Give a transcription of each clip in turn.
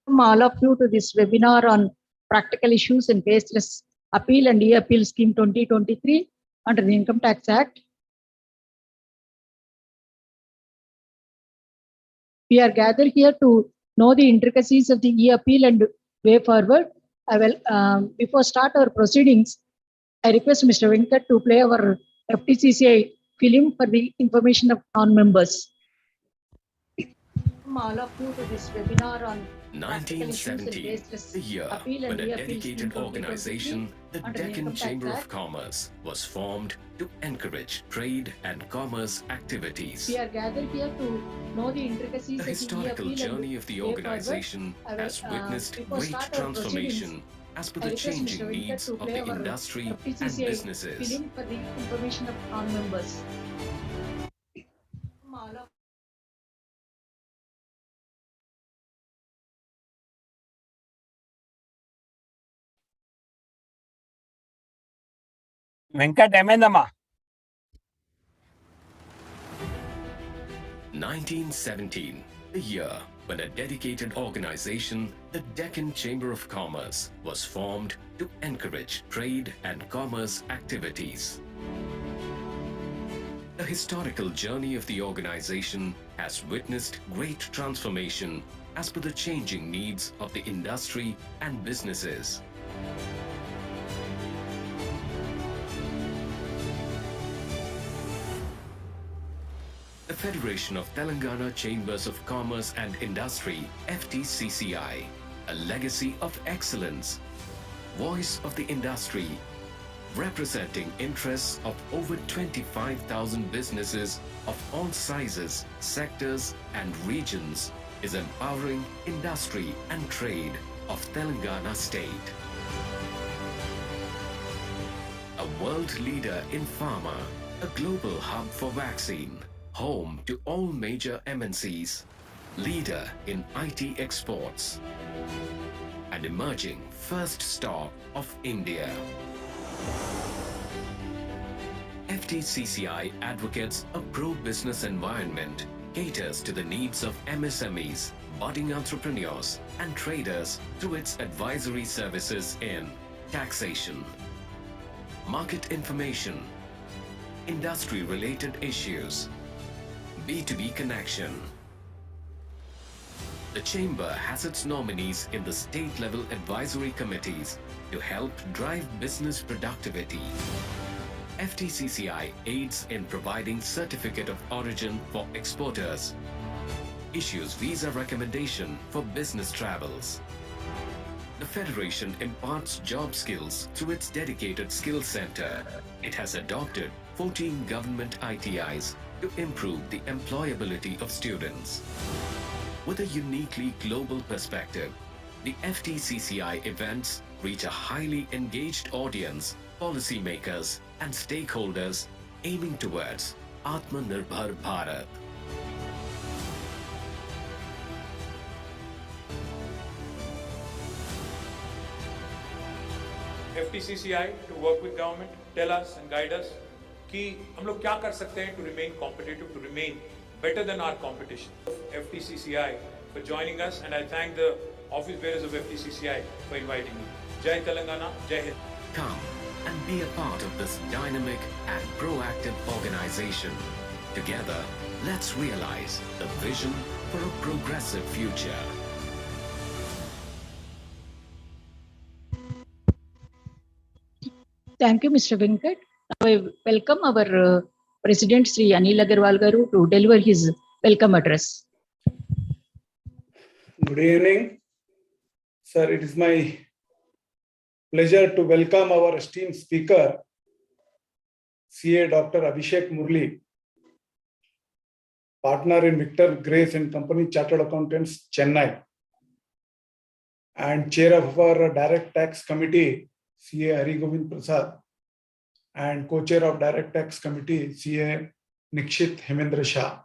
All of you to this webinar on practical issues in Faceless Appeal and E-Appeal Scheme 2023 under the Income Tax Act. We are gathered here to know the intricacies of the E-Appeal and way forward. I will, before start our proceedings, I request Mr. Venkat to play our FTCCI film for the information of non-members. All of you to this webinar on 1917, the year when a dedicated organization, the Deccan Chamber of Commerce, was formed to encourage trade and commerce activities. We are gathered here to know the intricacies The of the historical journey of the organization has witnessed great transformation as per the changing needs of the industry and businesses. Film for the information of non-members. Venkat Emendama. 1917, the year when a dedicated organization, the Deccan Chamber of Commerce, was formed to encourage trade and commerce activities. The historical journey of the organization has witnessed great transformation as per the changing needs of the industry and businesses. The Federation of Telangana Chambers of Commerce and Industry, FTCCI, a legacy of excellence, voice of the industry, representing interests of over 25,000 businesses of all sizes, sectors and regions, is empowering industry and trade of Telangana state. A world leader in pharma, a global hub for vaccine, home to all major MNCs, leader in IT exports, and emerging first star of India. FTCCI advocates a pro-business environment, caters to the needs of MSMEs, budding entrepreneurs, and traders through its advisory services in taxation, market information, industry-related issues, B2B connection. The Chamber has its nominees in the state-level advisory committees to help drive business productivity. FTCCI aids in providing certificate of origin for exporters, issues visa recommendation for business travels. The Federation imparts job skills through its dedicated skills center. It has adopted 14 government ITIs to improve the employability of students. With a uniquely global perspective, the FTCCI events reach a highly engaged audience, policymakers and stakeholders aiming towards Atmanirbhar Bharat. FTCCI to work with government, tell us and guide us कि हम लोग क्या कर सकते हैं to remain competitive, to remain better than our competition. FTCCI for joining us, and I thank the office bearers of FTCCI for inviting me. Jai Telangana, Jai Hind. Come and be a part of this dynamic and proactive organization. Together, let's realize the vision for a progressive future. Thank you, Mr. Venkat. Now I welcome our President Sri Anil Agarwal Garu to deliver his welcome address. Good evening, sir. It is my pleasure to welcome our esteemed speaker, CA Dr. Abhishek Murli, partner in Victor Grace and Company Chartered Accountants, Chennai, and chair of our Direct Tax Committee, CA Hari Govind Prasad, and co-chair of Direct Tax Committee, CA Nikshit Hemendra Shah,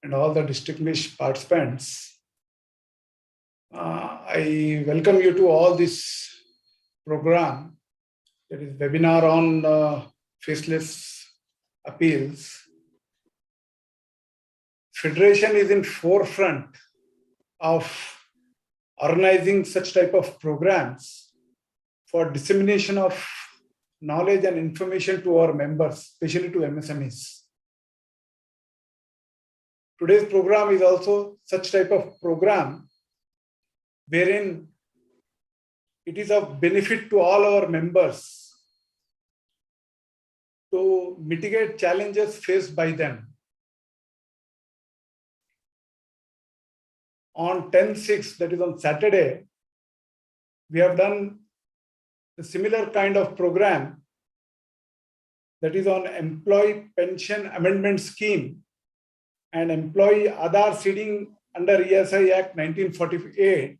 and all the distinguished participants. I welcome you to all this program, that is webinar on faceless appeals. Federation is in forefront of organizing such type of programs for dissemination of knowledge and information to our members, especially to MSMEs. Today's program is also such type of program wherein it is of benefit to all our members to mitigate challenges faced by them. On 10/6, that is on Saturday, we have done a similar kind of program that is on Employee Pension Amendment Scheme and Employee Aadhaar seeding under ESI Act 1948,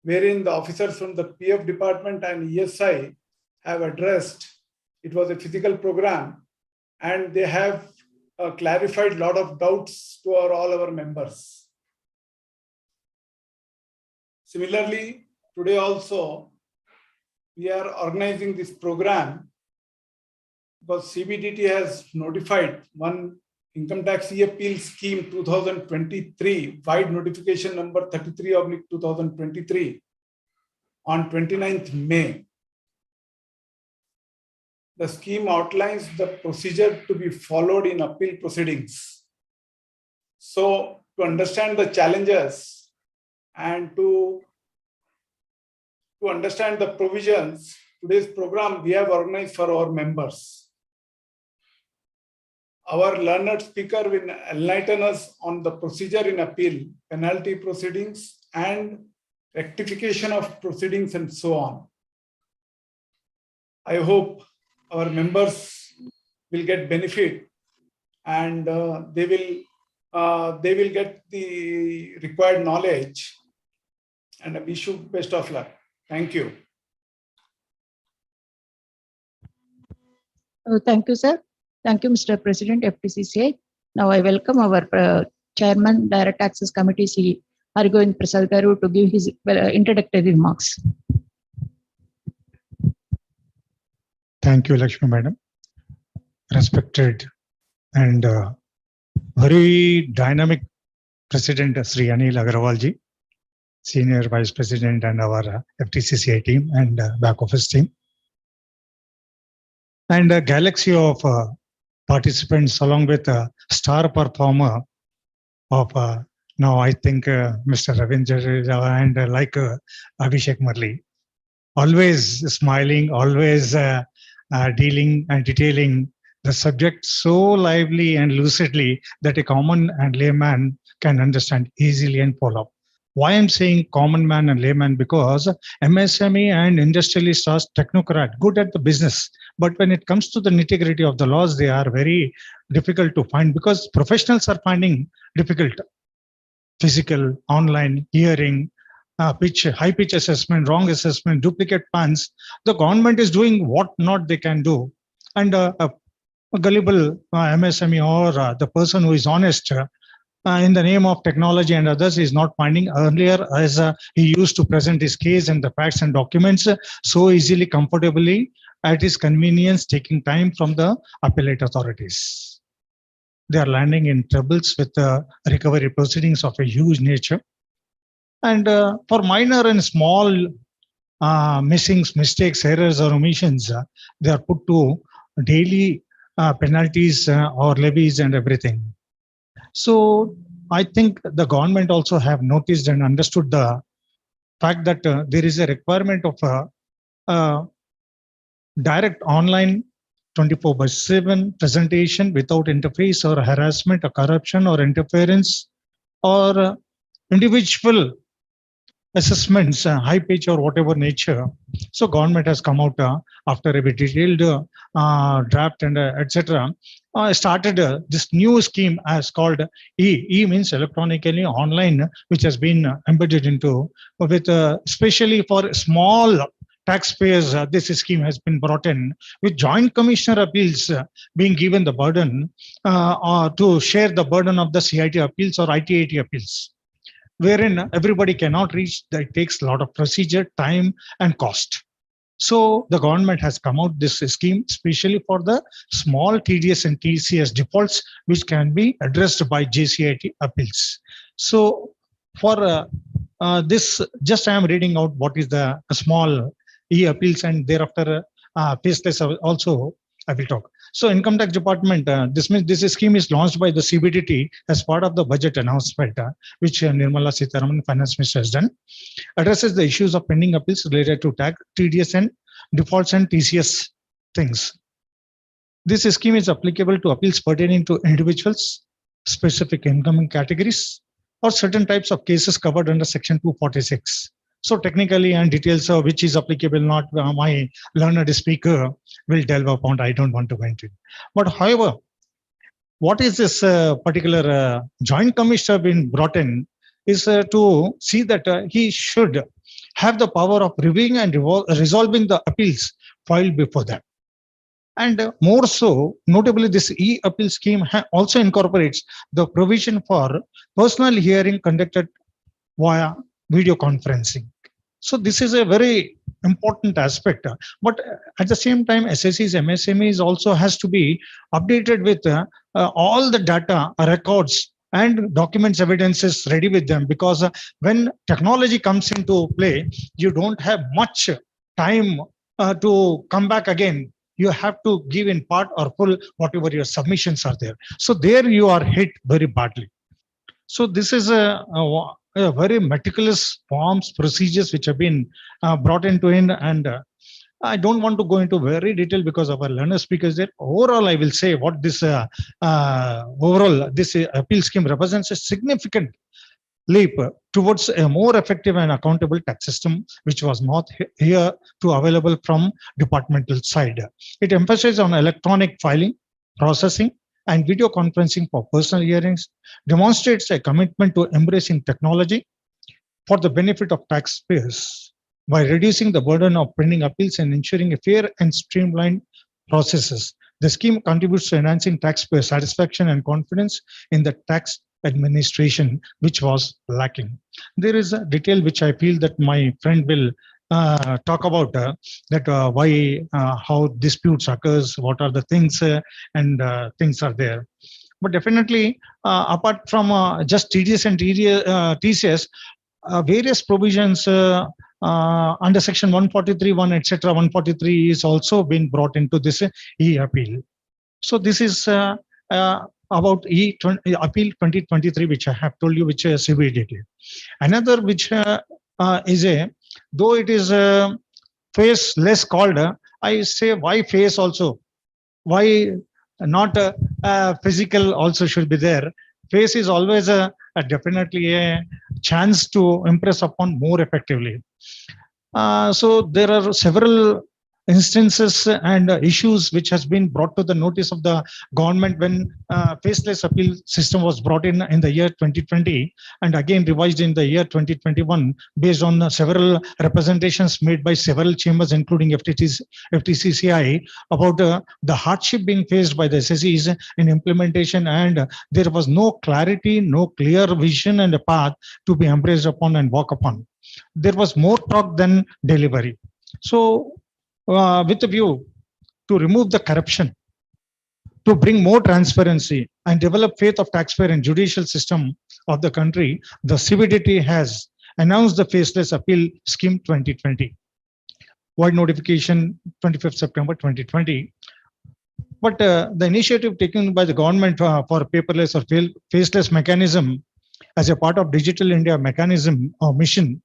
wherein the officers from the PF department and ESI have addressed. It was a physical program, and they have clarified a lot of doubts to all our members. Similarly, today also, we are organizing this program because CBDT has notified one Income Tax E-Appeal Scheme 2023, wide notification number 33/2023 on 29th May. The scheme outlines the procedure to be followed in appeal proceedings. So, to understand the challenges and to understand the provisions, today's program we have organized for our members. Our learned speaker will enlighten us on the procedure in appeal, penalty proceedings, and rectification of proceedings, and so on. I hope our members will get benefit, and they will get the required knowledge. And I wish you best of luck. Thank you. Thank you, sir. Thank you, Mr. President, FTCCI. Now I welcome our Chairman, Direct Access Committee, Sri Harigovind Prasad Garu, to give his introductory remarks. Thank you, Lakshmi Madam. Respected and very dynamic President Sri Anil Agarwalji, Senior Vice President, and our FTCCI team and back office team, and a galaxy of participants along with a star performer of now I think Mr. Ravindra and like Abhishek Marli, always smiling, always dealing and detailing the subject so lively and lucidly that a common and layman can understand easily and follow. Why I'm saying common man and layman? Because MSME and industrialists are technocrat, good at the business. But when it comes to the nitty-gritty of the laws, they are very difficult to find because professionals are finding difficult. Physical, online, hearing, high pitch assessment, wrong assessment, duplicate funds. The government is doing what not they can do. And a gullible MSME or the person who is honest in the name of technology and others is not finding. Earlier, as he used to present his case and the facts and documents so easily, comfortably, at his convenience, taking time from the appellate authorities. They are landing in troubles with recovery proceedings of a huge nature. And for minor and small missings, mistakes, errors, or omissions, they are put to daily penalties or levies and everything. So I think the government also have noticed and understood the fact that there is a requirement of direct online 24/7 presentation without interface or harassment or corruption or interference or individual assessments, high pitch or whatever nature. So government has come out after a detailed draft and etc. Started this new scheme as called E. E means electronically online, which has been embedded into with especially for small taxpayers. This scheme has been brought in with joint commissioner appeals being given the burden to share the burden of the CIT appeals or ITAT appeals, wherein everybody cannot reach. It takes a lot of procedure, time, and cost. So the government has come out this scheme, especially for the small TDS and TCS defaults, which can be addressed by JCIT appeals. So for this just I am reading out what is the small e-appeals, and thereafter faceless also I will talk. So income tax department, this scheme is launched by the CBDT as part of the budget announcement, which Nirmala Sitharaman, finance minister, has done, addresses the issues of pending appeals related to tax, TDS and defaults and TCS things. This scheme is applicable to appeals pertaining to individuals, specific income categories, or certain types of cases covered under Section 246. So technically and details of which is applicable, not my learned speaker will delve upon. I don't want to go into it. But however, what is this particular joint commissioner been brought in is to see that he should have the power of reviewing and resolving the appeals filed before that. And more so, notably, this e-appeal scheme also incorporates the provision for personal hearing conducted via video conferencing. So this is a very important aspect. But at the same time, SSEs, MSMEs also has to be updated with all the data, records, and documents, evidences ready with them, because when technology comes into play, you don't have much time to come back again. You have to give in part or full whatever your submissions are there. So there you are hit very badly. So this is a very meticulous forms, procedures which have been brought into in, and I don't want to go into very detail because of our learner speakers there. Overall, I will say what this overall this appeal scheme represents a significant leap towards a more effective and accountable tax system, which was not here to available from departmental side. It emphasizes on electronic filing, processing, and video conferencing for personal hearings, demonstrates a commitment to embracing technology for the benefit of taxpayers by reducing the burden of pending appeals and ensuring a fair and streamlined processes. The scheme contributes to enhancing taxpayer satisfaction and confidence in the tax administration, which was lacking. There is a detail which I feel that my friend will talk about that why how disputes occurs, what are the things and things are there. But definitely apart from just TDS and TCS, various provisions under section 143(1), etc. 143 is also been brought into this e-appeal. So this is about appeal 2023, which I have told you, which is CBDT. Another which is though it is faceless called, I say why face also? Why not physical also should be there? Face is always definitely a chance to impress upon more effectively. So there are several instances and issues which has been brought to the notice of the government when faceless appeal system was brought in the year 2020 and again revised in the year 2021 based on several representations made by several chambers including FTCCI about the hardship being faced by the SSEs in implementation, and there was no clarity, no clear vision and a path to be embraced upon and walk upon. There was more talk than delivery. So with a view to remove the corruption, to bring more transparency and develop faith of taxpayer and judicial system of the country, the CBDT has announced the Faceless Appeal Scheme 2020. Wide notification 25th September 2020. But the initiative taken by the government for paperless or faceless mechanism as a part of Digital India mechanism or mission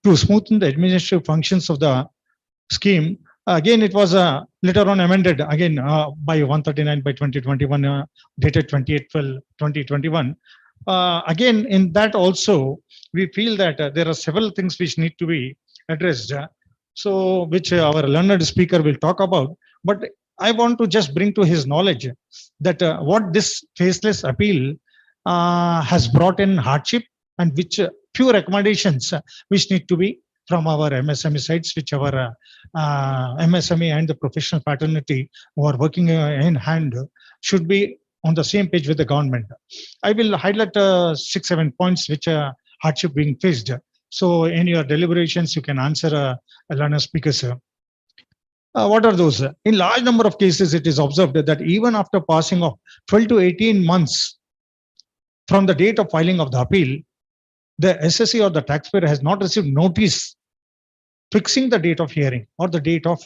to smoothen the administrative functions of the scheme. Again, it was later on amended again by 139 by 2021, dated 28/12/2021. Again, in that also, we feel that there are several things which need to be addressed. So, which our learned speaker will talk about. But I want to just bring to his knowledge that what this faceless appeal has brought in hardship, and which few recommendations which need to be from our MSME sites, which our MSME and the professional fraternity who are working in hand should be on the same page with the government. I will highlight 6-7 points which are hardship being faced. So in your deliberations, you can answer a learner speaker, sir. What are those? In large number of cases, it is observed that even after passing of 12 to 18 months from the date of filing of the appeal, the assessee or the taxpayer has not received notice fixing the date of hearing or the date of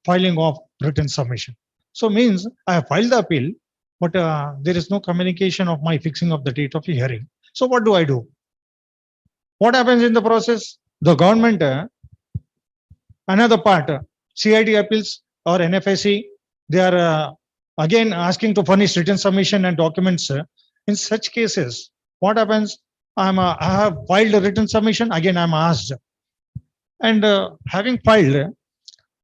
filing of written submission. So means I have filed the appeal, but there is no communication of my fixing of the date of hearing. So what do I do? What happens in the process? The government, another part, CID appeals or NFSC, they are again asking to furnish written submission and documents. In such cases, what happens? I have filed a written submission. Again, I'm asked, and having filed,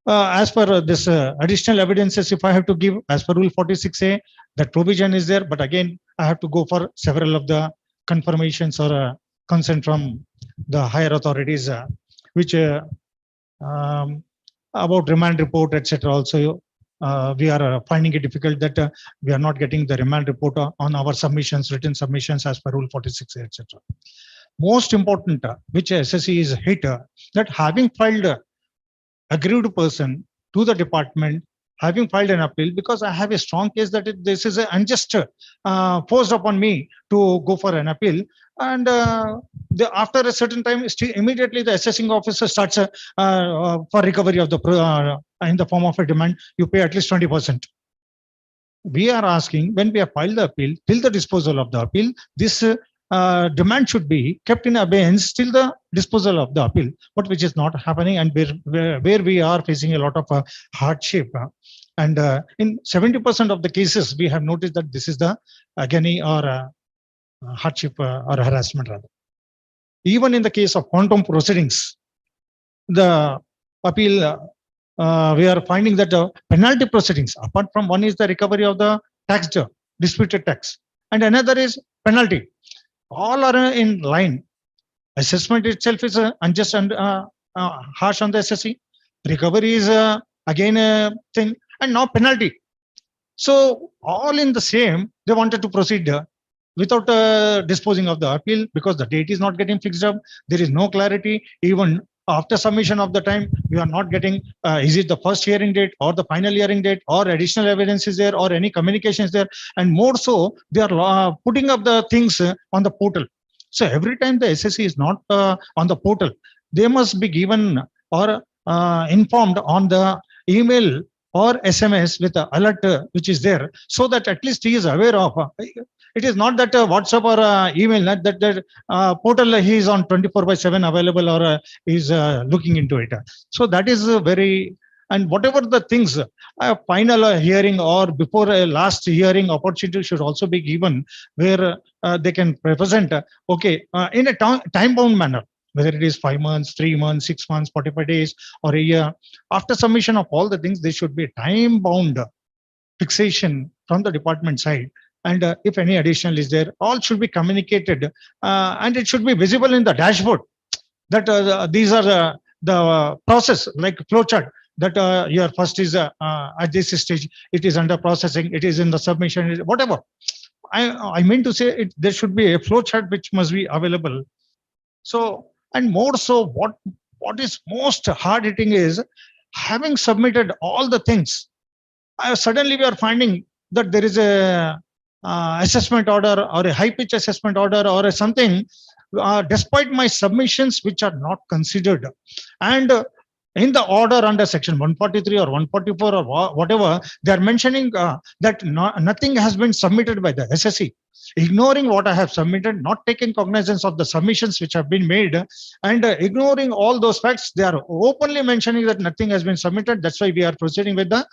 as per this additional evidences, if I have to give as per Rule 46A, that provision is there. But again, I have to go for several of the confirmations or consent from the higher authorities, which about remand report, etc. Also, we are finding it difficult that we are not getting the remand report on our submissions, written submissions as per Rule 46A, etc. Most important, which SSE is hit, that having filed aggrieved person to the department, having filed an appeal, because I have a strong case that this is unjust forced upon me to go for an appeal. And after a certain time, immediately the assessing officer starts for recovery of the in the form of a demand, you pay at least 20%. We are asking, when we have filed the appeal, till the disposal of the appeal, this demand should be kept in abeyance till the disposal of the appeal, but which is not happening, and where we are facing a lot of hardship. And in 70% of the cases, we have noticed that this is the agony or hardship or harassment rather. Even in the case of quantum proceedings, the appeal, we are finding that penalty proceedings, apart from one is the recovery of the tax, disputed tax, and another is penalty. All are in line. Assessment itself is unjust and harsh on the SSE. Recovery is again a thing, and now penalty. So all in the same, they wanted to proceed without disposing of the appeal, because the date is not getting fixed up. There is no clarity. Even after submission of the time, we are not getting, is it the first hearing date or the final hearing date, or additional evidence is there, or any communication is there. And more so, they are putting up the things on the portal. So every time the SSE is not on the portal, they must be given or informed on the email or SMS with the alert which is there, so that at least he is aware of. It is not that WhatsApp or email, not that portal he is on 24/7 available or is looking into it. So that is very, and whatever the things, final hearing or before a last hearing opportunity should also be given, where they can represent, okay, in a time-bound manner, whether it is 5 months, 3 months, 6 months, 45 days, or a year. After submission of all the things, there should be a time-bound fixation from the department side. And if any additional is there, all should be communicated, and it should be visible in the dashboard that these are the process, like flowchart, that your first is at this stage, it is under processing, it is in the submission, whatever. I mean to say, there should be a flowchart which must be available. So, and more so, what is most hard hitting is, having submitted all the things, suddenly we are finding that there is a assessment order or a high pitch assessment order or something, despite my submissions which are not considered. And in the order under section 143 or 144 or whatever, they are mentioning that nothing has been submitted by the SSE, ignoring what I have submitted, not taking cognizance of the submissions which have been made, and ignoring all those facts. They are openly mentioning that nothing has been submitted. That's why we are proceeding with the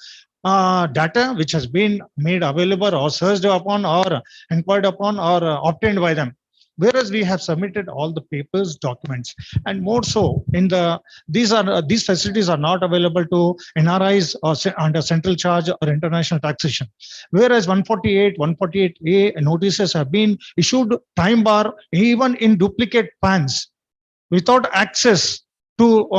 data which has been made available or searched upon or inquired upon or obtained by them. Whereas we have submitted all the papers, documents, and more so, in the these facilities are not available to NRIs or under central charge or international taxation. Whereas 148, 148A notices have been issued time bar even in duplicate PANs without access to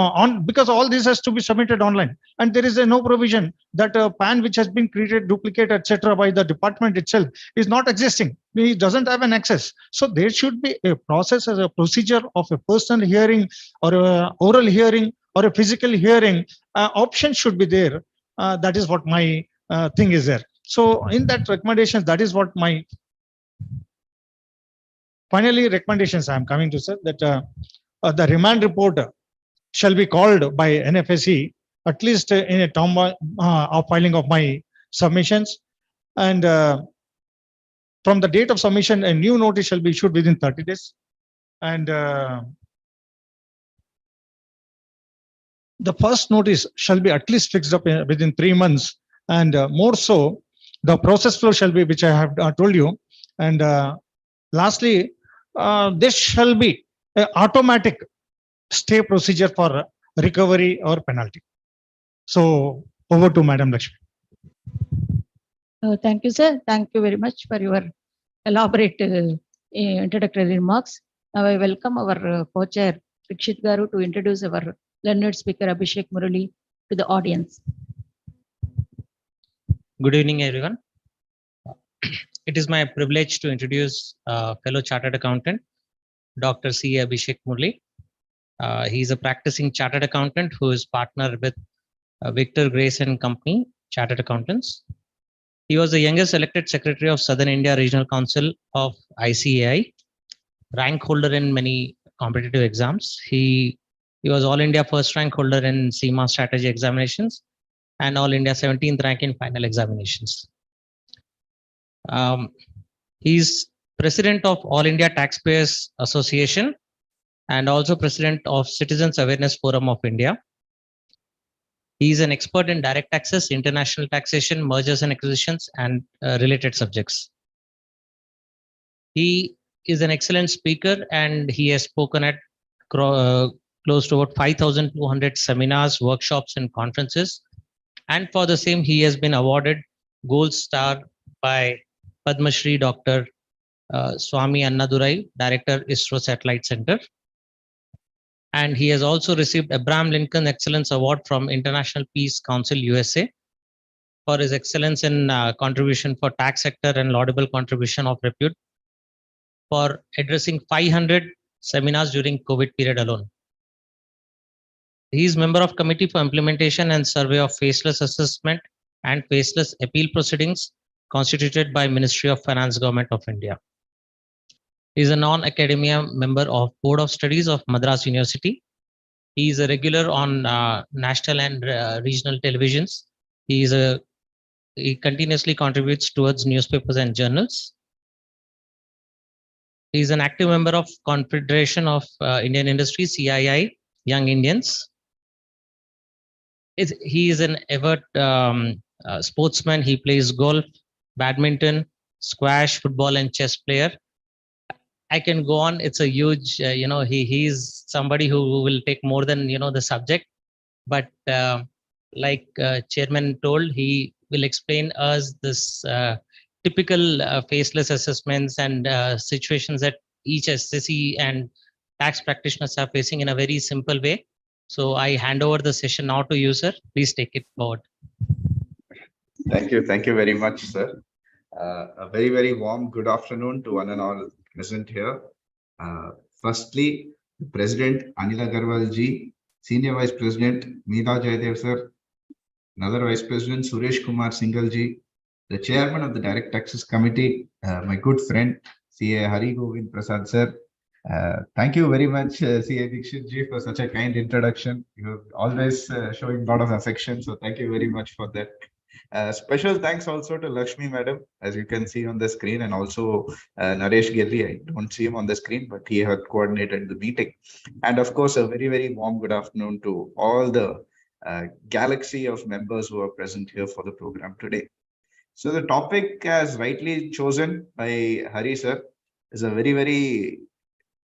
because all this has to be submitted online, and there is no provision that a PAN which has been created duplicate, etc., by the department itself is not existing. He doesn't have an access. So there should be a process as a procedure of a personal hearing or a oral hearing or a physical hearing. Option should be there. That is what my thing is there. So in that recommendations, that is what my finally, recommendations I am coming to, sir, that the remand report shall be called by NFSE at least in a term of filing of my submissions, and from the date of submission, a new notice shall be issued within 30 days. And the first notice shall be at least fixed up within 3 months, and more so, the process flow shall be, which I have told you. And lastly, this shall be an automatic stay procedure for recovery or penalty. So over to Madam Lakshmi. Thank you, sir. Thank you very much for your elaborate introductory remarks. Now I welcome our co-chair Rikshit Garu to introduce our learned speaker Abhishek Murali to the audience. Good evening, everyone. It is my privilege to introduce fellow chartered accountant, Dr. C. Abhishek Murali. He is a practicing chartered accountant who is partner with Victor Grace and Company Chartered Accountants. He was the youngest elected secretary of Southern India Regional Council of ICAI, rank holder in many competitive exams. He was All India first rank holder in CIMA strategy examinations and All India 17th rank in final examinations. He's president of All India Taxpayers Association and also president of Citizens Awareness Forum of India. He is an expert in direct taxes, international taxation, mergers and acquisitions, and related subjects. He is an excellent speaker, and he has spoken at close to about 5,200 seminars, workshops, and conferences. And for the same, he has been awarded Gold Star by Padma Shri Dr. Swami Annadurai, Director, ISRO Satellite Center. And he has also received Abraham Lincoln Excellence Award from International Peace Council, USA, for his excellence in contribution for tax sector and laudable contribution of repute for addressing 500 seminars during COVID period alone. He is member of Committee for Implementation and Survey of Faceless Assessment and Faceless Appeal Proceedings constituted by Ministry of Finance, Government of India. He is a non-academia member of Board of Studies of Madras University. He is a regular on national and regional televisions. He continuously contributes towards newspapers and journals. He is an active member of Confederation of Indian Industry, CII, Young Indians. He is an avid sportsman. He plays golf, badminton, squash, football, and chess player. I can go on. It's a huge, he's somebody who will take more than, the subject. But like Chairman told, he will explain us this typical faceless assessments and situations that each SSC and tax practitioners are facing in a very simple way. So I hand over the session now to you, sir. Please take it forward. Thank you. Thank you very much, sir. A very, very warm good afternoon to one and all present here. Firstly, President Anil Agarwal ji, Senior Vice President Meera Jaydev sir, another Vice President Suresh Kumar Singhal ji, the Chairman of the Direct Taxes Committee, my good friend CA Hari Govind Prasad sir. Thank you very much, CA Dikshit ji, for such a kind introduction. You're always showing a lot of affection, so thank you very much for that. Special thanks also to Lakshmi madam, as you can see on the screen, and also Naresh Giri. I don't see him on the screen, but he had coordinated the meeting. And of course, a very, very warm good afternoon to all the galaxy of members who are present here for the program today. So the topic, as rightly chosen by Hari sir, is a very, very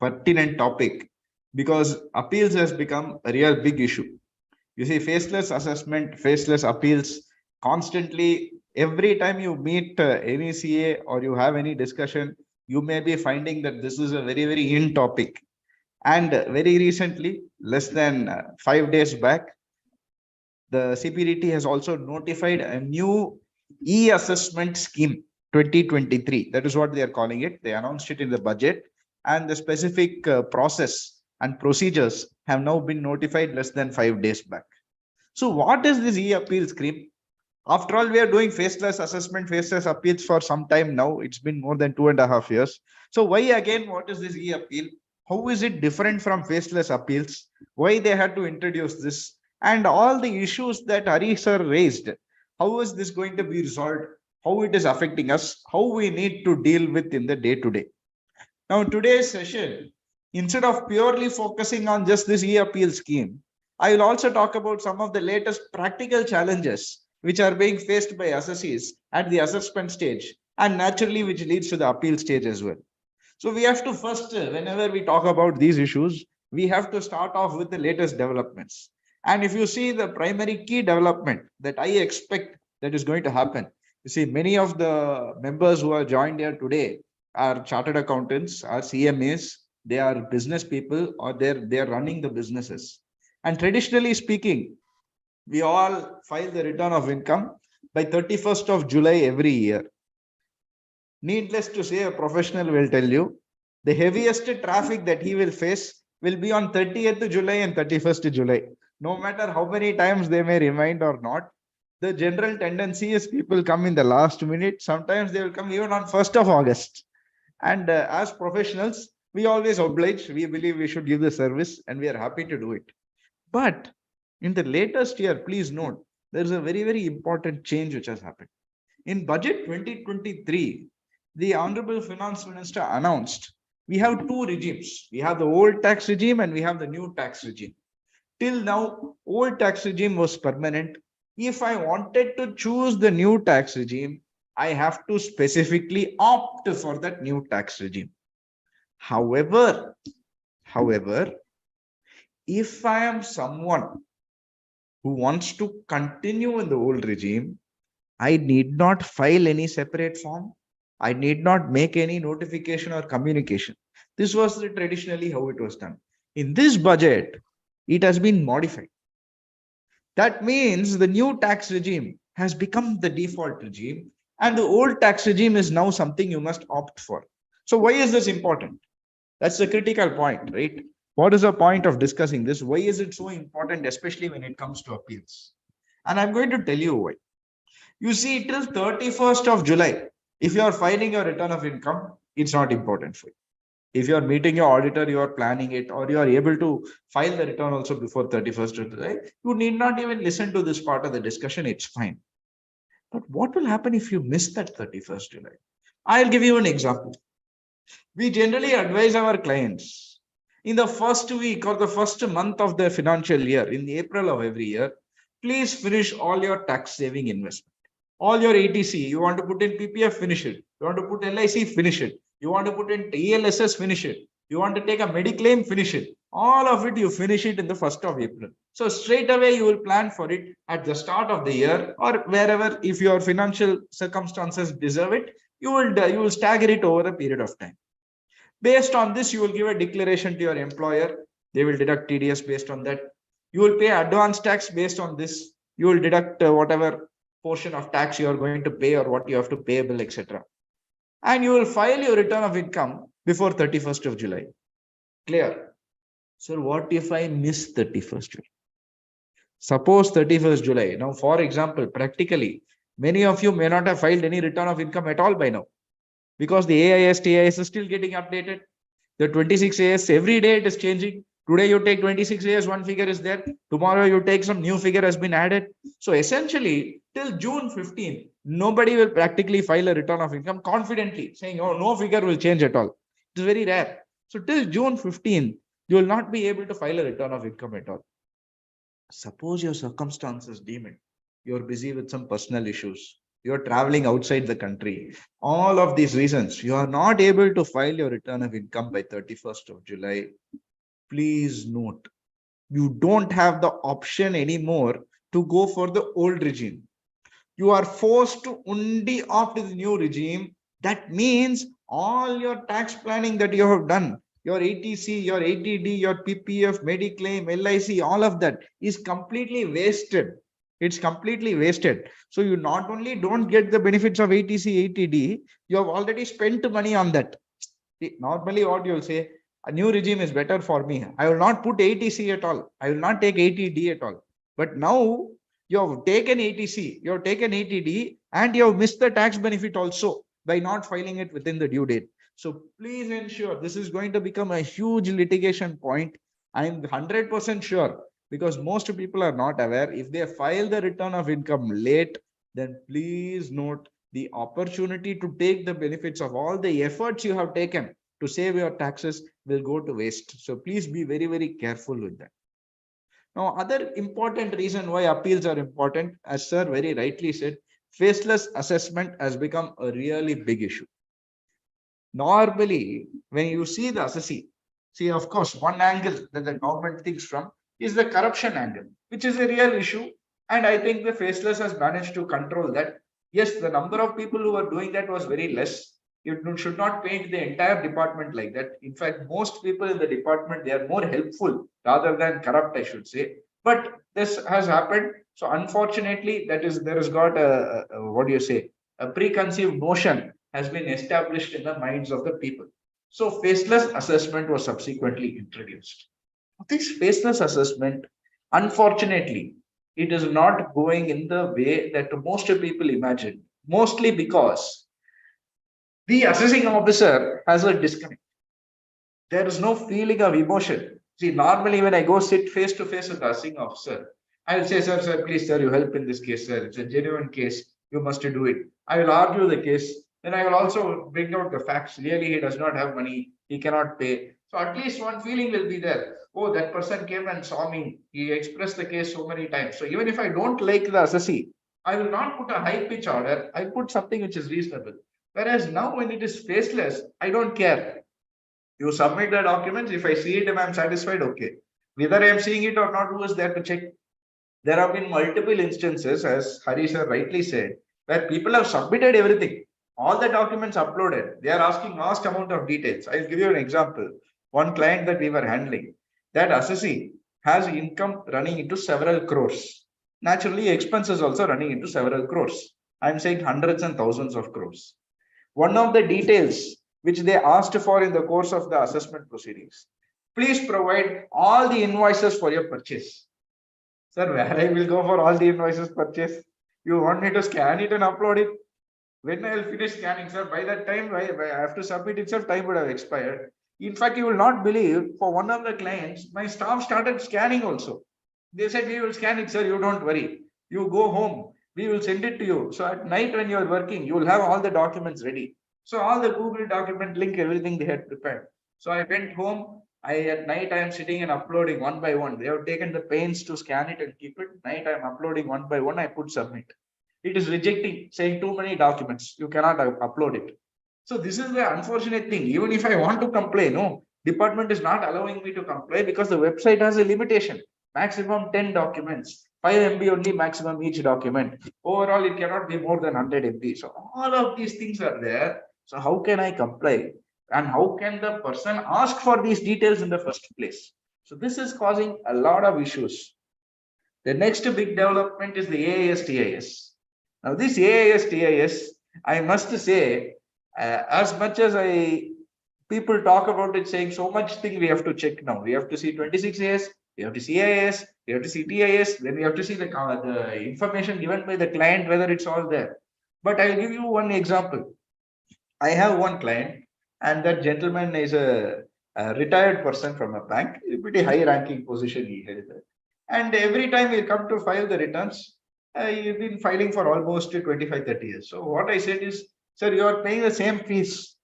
pertinent topic, because appeals has become a real big issue. You see, faceless assessment, faceless appeals, constantly, every time you meet any CA or you have any discussion, you may be finding that this is a very, very in topic. And very recently, less than 5 days back, the CPDT has also notified a new e-assessment scheme 2023. That is what they are calling it. They announced it in the budget, and the specific process and procedures have now been notified less than 5 days back. So what is this e-appeal scheme? After all, we are doing faceless assessment, faceless appeals for some time now. It's been more than 2.5 years. So why again, what is this e-appeal? How is it different from faceless appeals? Why they had to introduce this? And all the issues that Hari sir raised, how is this going to be resolved? How it is affecting us? How we need to deal with in the day-to-day? Now, today's session, instead of purely focusing on just this e-appeal scheme, I will also talk about some of the latest practical challenges which are being faced by assessees at the assessment stage, and naturally which leads to the appeal stage as well. So we have to first, whenever we talk about these issues, we have to start off with the latest developments. And if you see the primary key development that I expect that is going to happen, you see many of the members who are joined here today are chartered accountants, are CMAs, they are business people, or they're running the businesses. And traditionally speaking, we all file the return of income by 31st of July every year. Needless to say, a professional will tell you the heaviest traffic that he will face will be on 30th July and 31st July. No matter how many times they may remind or not, the general tendency is people come in the last minute. Sometimes they will come even on 1st of August. And as professionals, we always oblige. We believe we should give the service and we are happy to do it. But in the latest year, please note, there is a very, very important change which has happened. In budget 2023, the Honorable Finance Minister announced we have two regimes. We have the old tax regime and we have the new tax regime. Till now, old tax regime was permanent. If I wanted to choose the new tax regime, I have to specifically opt for that new tax regime. However, if I am someone who wants to continue in the old regime, I need not file any separate form. I need not make any notification or communication. This was traditionally how it was done. In this budget, it has been modified. That means the new tax regime has become the default regime, and the old tax regime is now something you must opt for. So why is this important? That's the critical point, right? What is the point of discussing this? Why is it so important, especially when it comes to appeals? And I'm going to tell you why. You see, till 31st of July, if you are filing your return of income, it's not important for you. If you are meeting your auditor, you are planning it, or you are able to file the return also before 31st of July, you need not even listen to this part of the discussion. It's fine. But what will happen if you miss that 31st July? I'll give you an example. We generally advise our clients in the first week or the first month of the financial year, in the April of every year, please finish all your tax saving investment. All your ATC, you want to put in PPF, finish it. You want to put LIC, finish it. You want to put in ELSS, finish it. You want to take a Mediclaim, finish it. All of it, you finish it in the 1st of April. So straight away, you will plan for it at the start of the year, or wherever, if your financial circumstances deserve it, you will stagger it over a period of time. Based on this, you will give a declaration to your employer. They will deduct TDS based on that. You will pay advance tax based on this. You will deduct whatever portion of tax you are going to pay or what you have to payable, etc. And you will file your return of income before 31st of July. Clear? So what if I miss 31st July? Suppose 31st July. Now, for example, practically, many of you may not have filed any return of income at all by now, because the AIS, TIS is still getting updated. The 26AS, every day it is changing. Today you take 26AS, one figure is there. Tomorrow you take some new figure has been added. So essentially, till June 15, nobody will practically file a return of income confidently, saying, oh, no figure will change at all. It is very rare. So till June 15, you will not be able to file a return of income at all. Suppose your circumstances deem it. You're busy with some personal issues. You're traveling outside the country. All of these reasons, you are not able to file your return of income by 31st of July. Please note, you don't have the option anymore to go for the old regime. You are forced to only opt to the new regime. That means all your tax planning that you have done, your ATC, your ATD, your PPF, Mediclaim, LIC, all of that is completely wasted. It's completely wasted. So you not only don't get the benefits of ATC, ATD, you have already spent money on that. Normally what you'll say, a new regime is better for me. I will not put ATC at all. I will not take ATD at all. But now You have taken ATC, you have taken ATD, and you have missed the tax benefit also by not filing it within the due date. So please ensure this is going to become a huge litigation point. I'm 100% sure, because most people are not aware. If they file the return of income late, then please note the opportunity to take the benefits of all the efforts you have taken to save your taxes will go to waste. So please be very, very careful with that. Now, other important reason why appeals are important, as sir very rightly said, faceless assessment has become a really big issue. Normally, when you see the assessee, see, of course, one angle that the government thinks from is the corruption angle, which is a real issue. And I think the faceless has managed to control that. Yes, the number of people who were doing that was very less. You should not paint the entire department like that. In fact, most people in the department, they are more helpful rather than corrupt, I should say. But this has happened. So unfortunately, there has got what do you say, a preconceived notion has been established in the minds of the people. So faceless assessment was subsequently introduced. This faceless assessment, unfortunately, it is not going in the way that most people imagine, mostly because the assessing officer has a disconnect. There is no feeling of emotion. See, normally when I go sit face to face with the assessing officer, I will say, sir, please, sir, you help in this case, sir. It's a genuine case. You must do it. I will argue the case. Then I will also bring out the facts. Really, he does not have money. He cannot pay. So at least one feeling will be there. Oh, that person came and saw me. He expressed the case so many times. So even if I don't like the assessee, I will not put a high pitch order. I put something which is reasonable. Whereas now when it is faceless, I don't care. You submit the documents. If I see it and I'm satisfied, okay. Whether I am seeing it or not, who is there to check? There have been multiple instances, as Hari sir rightly said, where people have submitted everything. All the documents uploaded. They are asking vast amount of details. I'll give you an example. One client that we were handling, that assessee has income running into several crores. Naturally, expenses also running into several crores. I'm saying hundreds and thousands of crores. One of the details which they asked for in the course of the assessment proceedings, please provide all the invoices for your purchase. Sir, where I will go for all the invoices purchase? You want me to scan it and upload it? When I will finish scanning, sir, by that time I have to submit itself, time would have expired. In fact, you will not believe, for one of the clients, my staff started scanning also. They said, we will scan it, sir, you don't worry. You go home, we will send it to you. So at night when you are working, you will have all the documents ready. So all the Google document link, everything they had prepared. So I went home. At night I am sitting and uploading one by one. They have taken the pains to scan it and keep it. Night I am uploading one by one. I put submit. It is rejecting, saying too many documents. You cannot upload it. So this is the unfortunate thing. Even if I want to complain, no, department is not allowing me to complain because the website has a limitation. Maximum 10 documents, 5 MB only maximum each document. Overall, it cannot be more than 100 MB. So all of these things are there. So how can I comply? And how can the person ask for these details in the first place? So this is causing a lot of issues. The next big development is the AAS-TIS. Now this AAS-TIS, I must say, as much as people talk about it saying so much thing we have to check now. We have to see 26 AS, we have to see AIS, we have to see TIS, then we have to see the information given by the client, whether it's all there. But I'll give you one example. I have one client, and that gentleman is a retired person from a bank, a pretty high ranking position he held. And every time he come to file the returns, he's been filing for almost 25-30 years. So what I said is, sir, you are paying the same fees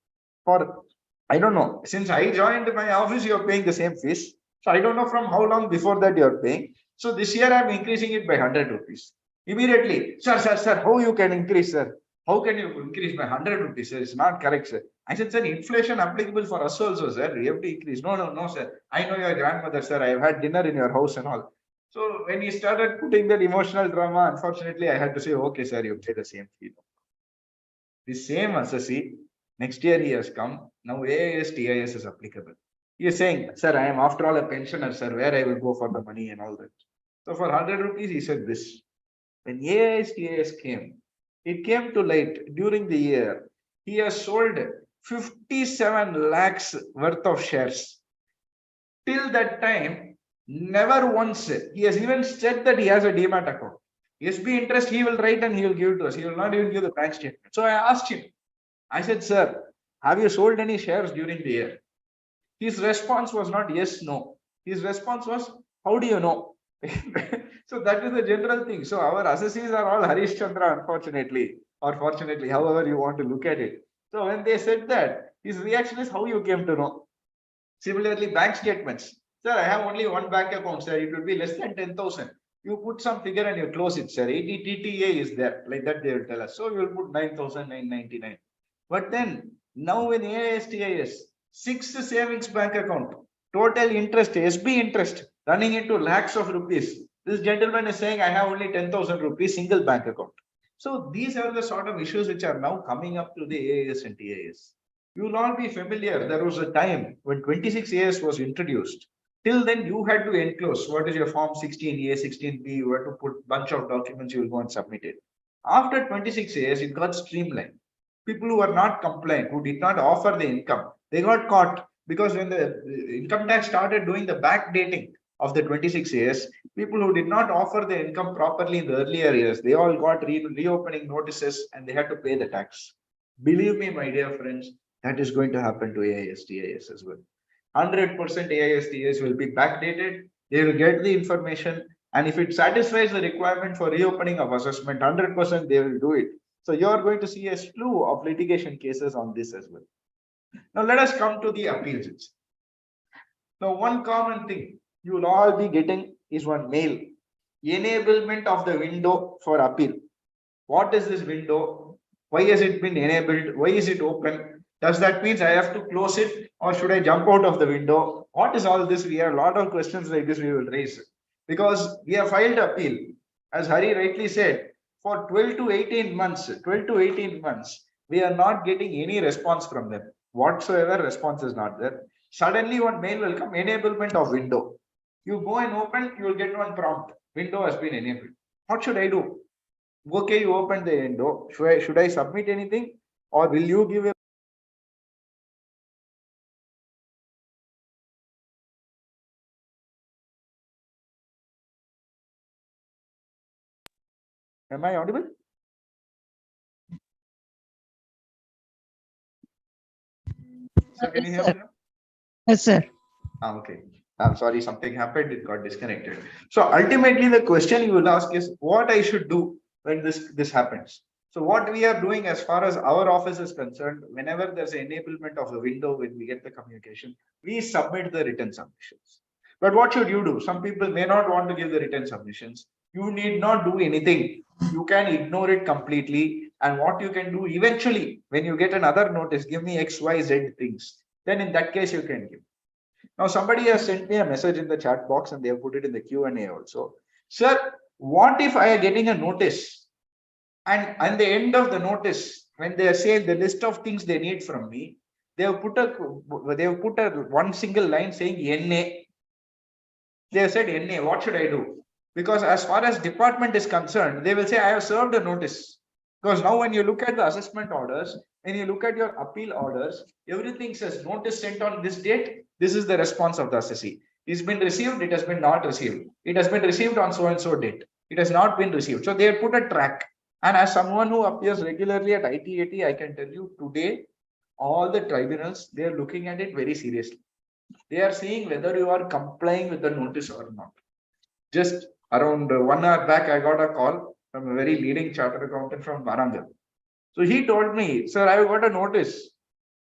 for, I don't know, since I joined my office, you are paying the same fees. So I don't know from how long before that you are paying. So this year I'm increasing it by 100 rupees. Immediately, sir, how you can increase, sir? How can you increase by 100 rupees, sir? It's not correct, sir. I said, sir, inflation applicable for us also, sir. You have to increase. No, sir. I know your grandmother, sir. I have had dinner in your house and all. So when he started putting that emotional drama, unfortunately, I had to say, okay, sir, you pay the same fee. The same assessee, next year he has come. Now AAS-TIS is applicable. He is saying, sir, I am after all a pensioner, sir. Where I will go for the money and all that. So for 100 rupees, he said this. When AAS-TIS came, it came to light during the year, he has sold 57 lakhs worth of shares. Till that time, never once, he has even said that he has a demat account. SB interest he will write and he will give it to us. He will not even give the bank statement. So I asked him, I said, sir, have you sold any shares during the year? His response was not yes, no. His response was, how do you know? So that is the general thing. So our assessees are all Harish Chandra, unfortunately, or fortunately, however you want to look at it. So when they said that, his reaction is how you came to know. Similarly, bank statements. Sir, I have only one bank account, sir. It would be less than 10,000. You put some figure and you close it, sir. 80 TTA is there. Like that, they will tell us. So you will put 9,999. But then now in AISTIS, 6 savings bank account, total interest, SB interest running into lakhs of rupees. This gentleman is saying, I have only 10,000 rupees single bank account. So these are the sort of issues which are now coming up to the AIS and TIS. You will all be familiar. There was a time when 26AS was introduced. Till then, you had to enclose what is your form 16A, 16B. You had to put bunch of documents. You will go and submit it. After 26AS, it got streamlined. People who were not compliant, who did not offer the income, they got caught because when the income tax started doing the backdating of the 26AS, people who did not offer the income properly in the earlier years, they all got reopening notices and they had to pay the tax. Believe me, my dear friends, that is going to happen to AISTIS as well. 100% AISTIS will be backdated. They will get the information. And if it satisfies the requirement for reopening of assessment, 100% they will do it. So you are going to see a slew of litigation cases on this as well. Now let us come to the appeals. Now one common thing you will all be getting is one mail. Enablement of the window for appeal. What is this window? Why has it been enabled? Why is it open? Does that mean I have to close it or should I jump out of the window? What is all this? We have a lot of questions like this we will raise. Because we have filed appeal. As Hari rightly said, for 12 to 18 months, we are not getting any response from them. Whatsoever response is not there. Suddenly one mail will come, enablement of window. You go and open, you will get one prompt. Window has been enabled. What should I do? Okay, you open the window. Should I submit anything? Or will you give a Am I audible? Sir, can you hear me now? Yes, sir. Okay. I'm sorry, something happened, it got disconnected. So ultimately, the question you will ask is what I should do when this happens. So what we are doing as far as our office is concerned, whenever there's an enablement of the window, when we get the communication, we submit the written submissions. But what should you do? Some people may not want to give the written submissions. You need not do anything. You can ignore it completely. And what you can do eventually, when you get another notice, give me X, Y, Z things. Then in that case, you can give. Now, somebody has sent me a message in the chat box and they have put it in the Q&A also. Sir, what if I am getting a notice and at the end of the notice, when they say the list of things they need from me, they have put a one single line saying NA. They have said NA, what should I do? Because as far as department is concerned, they will say I have served a notice. Because now when you look at the assessment orders, when you look at your appeal orders, everything says notice sent on this date. This is the response of the assessee. It's been received, it has been not received. It has been received on so and so date. It has not been received. So they have put a track. And as someone who appears regularly at ITAT, I can tell you today, all the tribunals, they are looking at it very seriously. They are seeing whether you are complying with the notice or not. Just around 1 hour back, I got a call from a very leading chartered accountant from Warangal. So he told me, sir, I got a notice.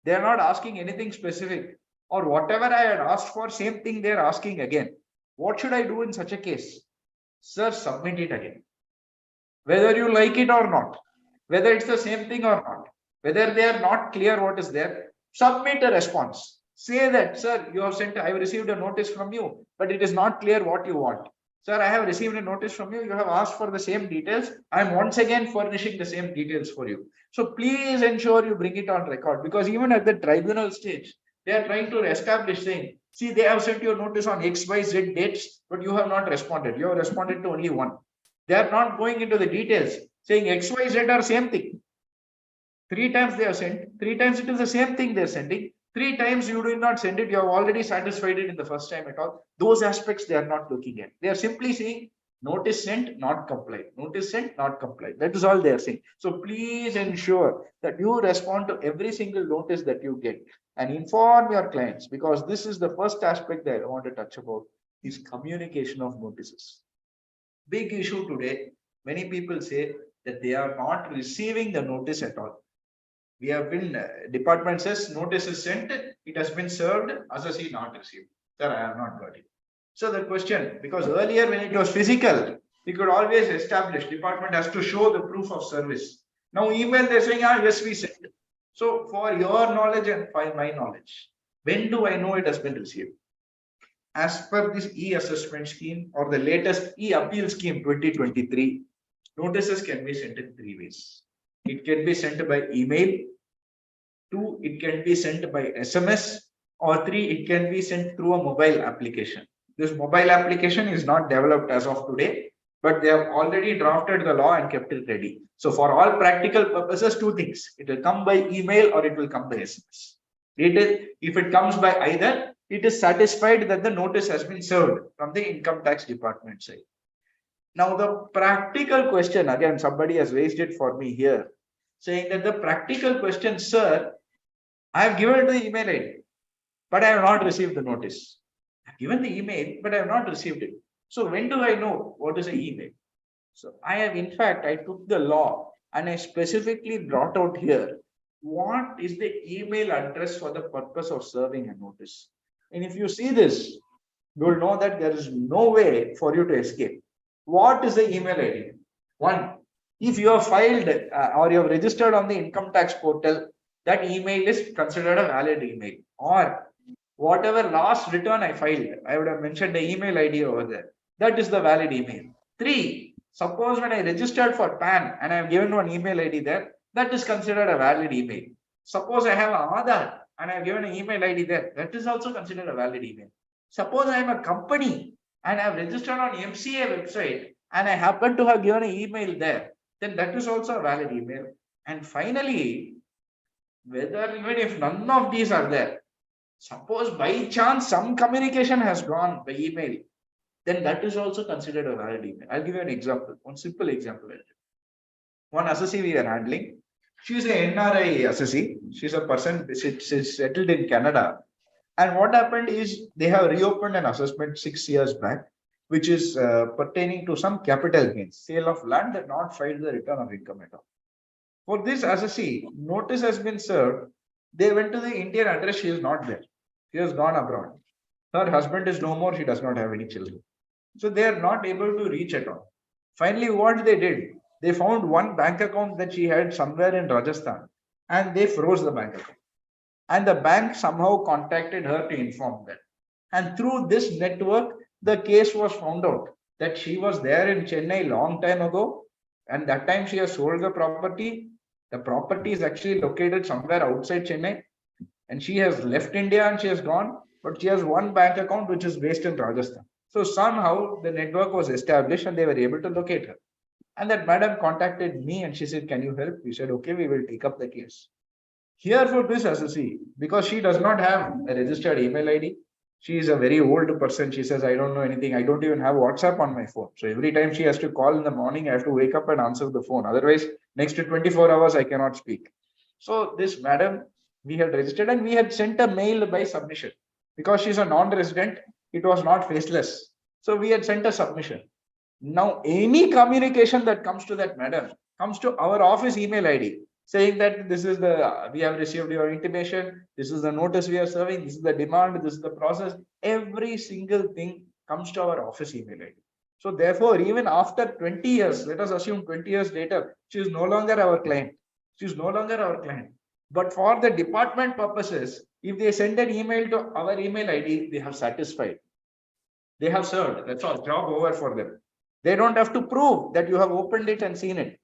They are not asking anything specific or whatever I had asked for, same thing they are asking again. What should I do in such a case? Sir, submit it again. Whether you like it or not, whether it's the same thing or not, whether they are not clear what is there, submit a response. Say that, sir, you have sent, I have received a notice from you, but it is not clear what you want. Sir, I have received a notice from you. You have asked for the same details. I am once again furnishing the same details for you. So please ensure you bring it on record, because even at the tribunal stage, they are trying to establish saying, see, they have sent you a notice on XYZ dates, but you have not responded. You have responded to only one. They are not going into the details, saying XYZ are same thing. 3 times they have sent, 3 times it is the same thing they are sending. 3 times you do not send it, you have already satisfied it in the first time at all. Those aspects they are not looking at. They are simply saying, Notice sent, not complied. Notice sent, not complied. That is all they are saying. So please ensure that you respond to every single notice that you get and inform your clients, because this is the first aspect that I want to touch about, is communication of notices. Big issue today. Many people say that they are not receiving the notice at all. We have been, department says notice is sent, it has been served, assessee not received. Sir, I have not got it. So the question, because earlier when it was physical, we could always establish, department has to show the proof of service. Now email they're saying, yes, we sent. So for your knowledge and for my knowledge, when do I know it has been received? As per this e-assessment scheme or the latest e-appeal scheme 2023, notices can be sent in 3 ways. It can be sent by email. 2, it can be sent by SMS. Or 3, it can be sent through a mobile application. This mobile application is not developed as of today, but they have already drafted the law and kept it ready. So for all practical purposes, 2 things. It will come by email or it will come by SMS. If it comes by either, it is satisfied that the notice has been served from the income tax department side. Now the practical question, again, somebody has raised it for me here, saying that the practical question, sir, I have given the email ID, but I have not received the notice. I have given the email, but I have not received it. So when do I know what is an email? So I have, in fact, I took the law and I specifically brought out here what is the email address for the purpose of serving a notice. And if you see this, you will know that there is no way for you to escape. What is the email ID? 1, if you have filed or you have registered on the income tax portal, that email is considered a valid email. Or whatever last return I filed, I would have mentioned the email ID over there. That is the valid email. 3, suppose when I registered for PAN and I have given one email ID there, that is considered a valid email. Suppose I have an Aadhaar and I have given an email ID there, that is also considered a valid email. Suppose I am a company and I have registered on MCA website and I happen to have given an email there, then that is also a valid email. And finally, whether even if none of these are there, suppose by chance some communication has gone by email, then that is also considered a valid email. I'll give you an example, one simple example. One assessee we are handling, she is an NRI assessee. She's a person, she's settled in Canada. And what happened is they have reopened an assessment 6 years back, which is pertaining to some capital gains, sale of land that not filed the return of income at all. For this assessee, notice has been served. They went to the Indian address, she is not there. She has gone abroad. Her husband is no more, she does not have any children. So they are not able to reach at all. Finally, what they did, they found one bank account that she had somewhere in Rajasthan and they froze the bank account. And the bank somehow contacted her to inform them. And through this network, the case was found out that she was there in Chennai long time ago. And that time she has sold the property. The property is actually located somewhere outside Chennai. And she has left India and she has gone. But she has one bank account which is based in Rajasthan. So somehow the network was established and they were able to locate her. And that madam contacted me and she said, can you help? We said, okay, we will take up the case. Here for this assessee, because she does not have a registered email ID, she is a very old person. She says, I don't know anything. I don't even have WhatsApp on my phone. So every time she has to call in the morning, I have to wake up and answer the phone. Otherwise, next to 24 hours, I cannot speak. So this madam, we had registered and we had sent a mail by submission. Because she's a non-resident, it was not faceless. So we had sent a submission. Now, any communication that comes to that madam comes to our office email ID saying that this is the, we have received your intimation, this is the notice we are serving, this is the demand, this is the process. Every single thing comes to our office email ID. So therefore, even after 20 years, let us assume 20 years later, she is no longer our client. She is no longer our client. But for the department purposes, if they send an email to our email ID, they have satisfied. They have served. That's all. Job over for them. They don't have to prove that you have opened it and seen it.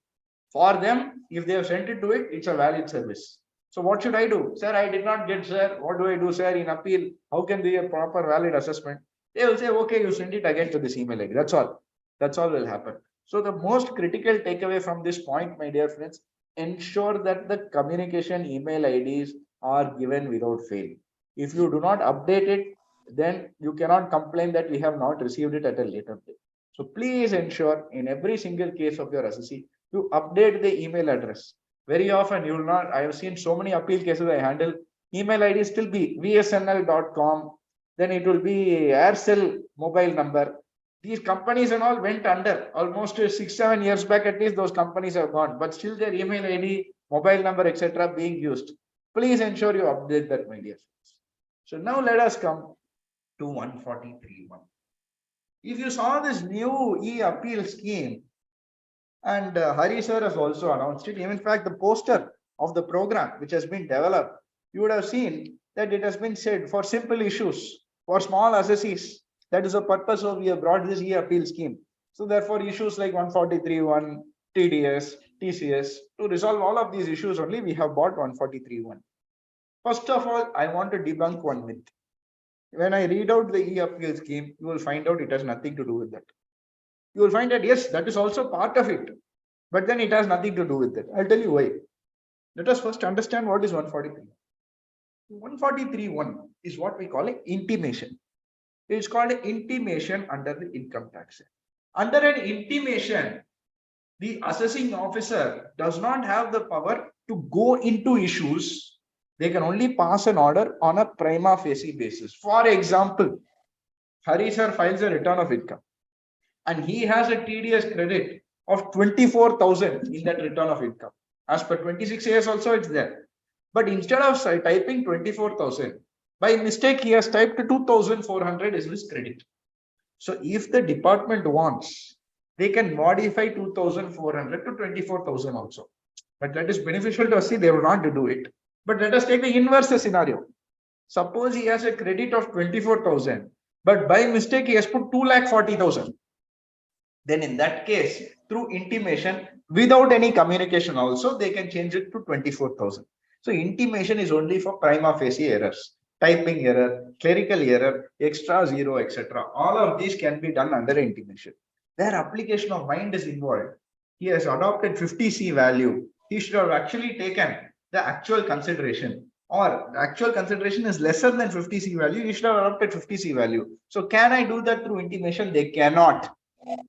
For them, if they have sent it to it, it's a valid service. So what should I do? Sir, I did not get, sir. What do I do, sir, in appeal? How can be a proper valid assessment? They will say, okay, you send it again to this email ID. That's all. That's all will happen. So the most critical takeaway from this point, my dear friends, ensure that the communication email IDs are given without fail. If you do not update it, then you cannot complain that we have not received it at a later date. So please ensure in every single case of your assessee, you update the email address. Very often you will not, I have seen so many appeal cases I handle, email ID still be vsnl.com, then it will be Aircel mobile number. These companies and all went under almost 6-7 years back, at least those companies have gone, but still their email ID, mobile number, etc. being used. Please ensure you update that, my dear friends. So now let us come to 143.1. If you saw this new e-appeal scheme, and Hari sir has also announced it, in fact, the poster of the program which has been developed, you would have seen that it has been said for simple issues, for small assessees. That is the purpose of we have brought this e-appeal scheme. So therefore, issues like 143.1, TDS, TCS, to resolve all of these issues only, we have bought 143.1. First of all, I want to debunk one myth. When I read out the e-appeal scheme, you will find out it has nothing to do with that. You will find that yes, that is also part of it, but then it has nothing to do with it. I'll tell you why. Let us first understand what is 143. 143.1 is what we call an intimation. It is called an intimation under the Income Tax Act. Under an intimation, the assessing officer does not have the power to go into issues. They can only pass an order on a prima facie basis. For example, Hari sir files a return of income and he has a TDS credit of 24,000 in that return of income. As per 26 years also it's there. But instead of typing 24,000, by mistake he has typed 2,400 is his credit. So if the department wants, they can modify 2,400 to 24,000 also. But that is beneficial to us. See, they will not do it. But let us take the inverse scenario. Suppose he has a credit of 24,000, but by mistake he has put 2,40,000. Then in that case, through intimation, without any communication also, they can change it to 24,000. So intimation is only for prima facie errors, typing error, clerical error, extra zero, etc. All of these can be done under intimation. Where application of mind is involved, he has adopted 50C value. He should have actually taken the actual consideration, or the actual consideration is lesser than 50C value. He should have adopted 50C value. So can I do that through intimation? They cannot.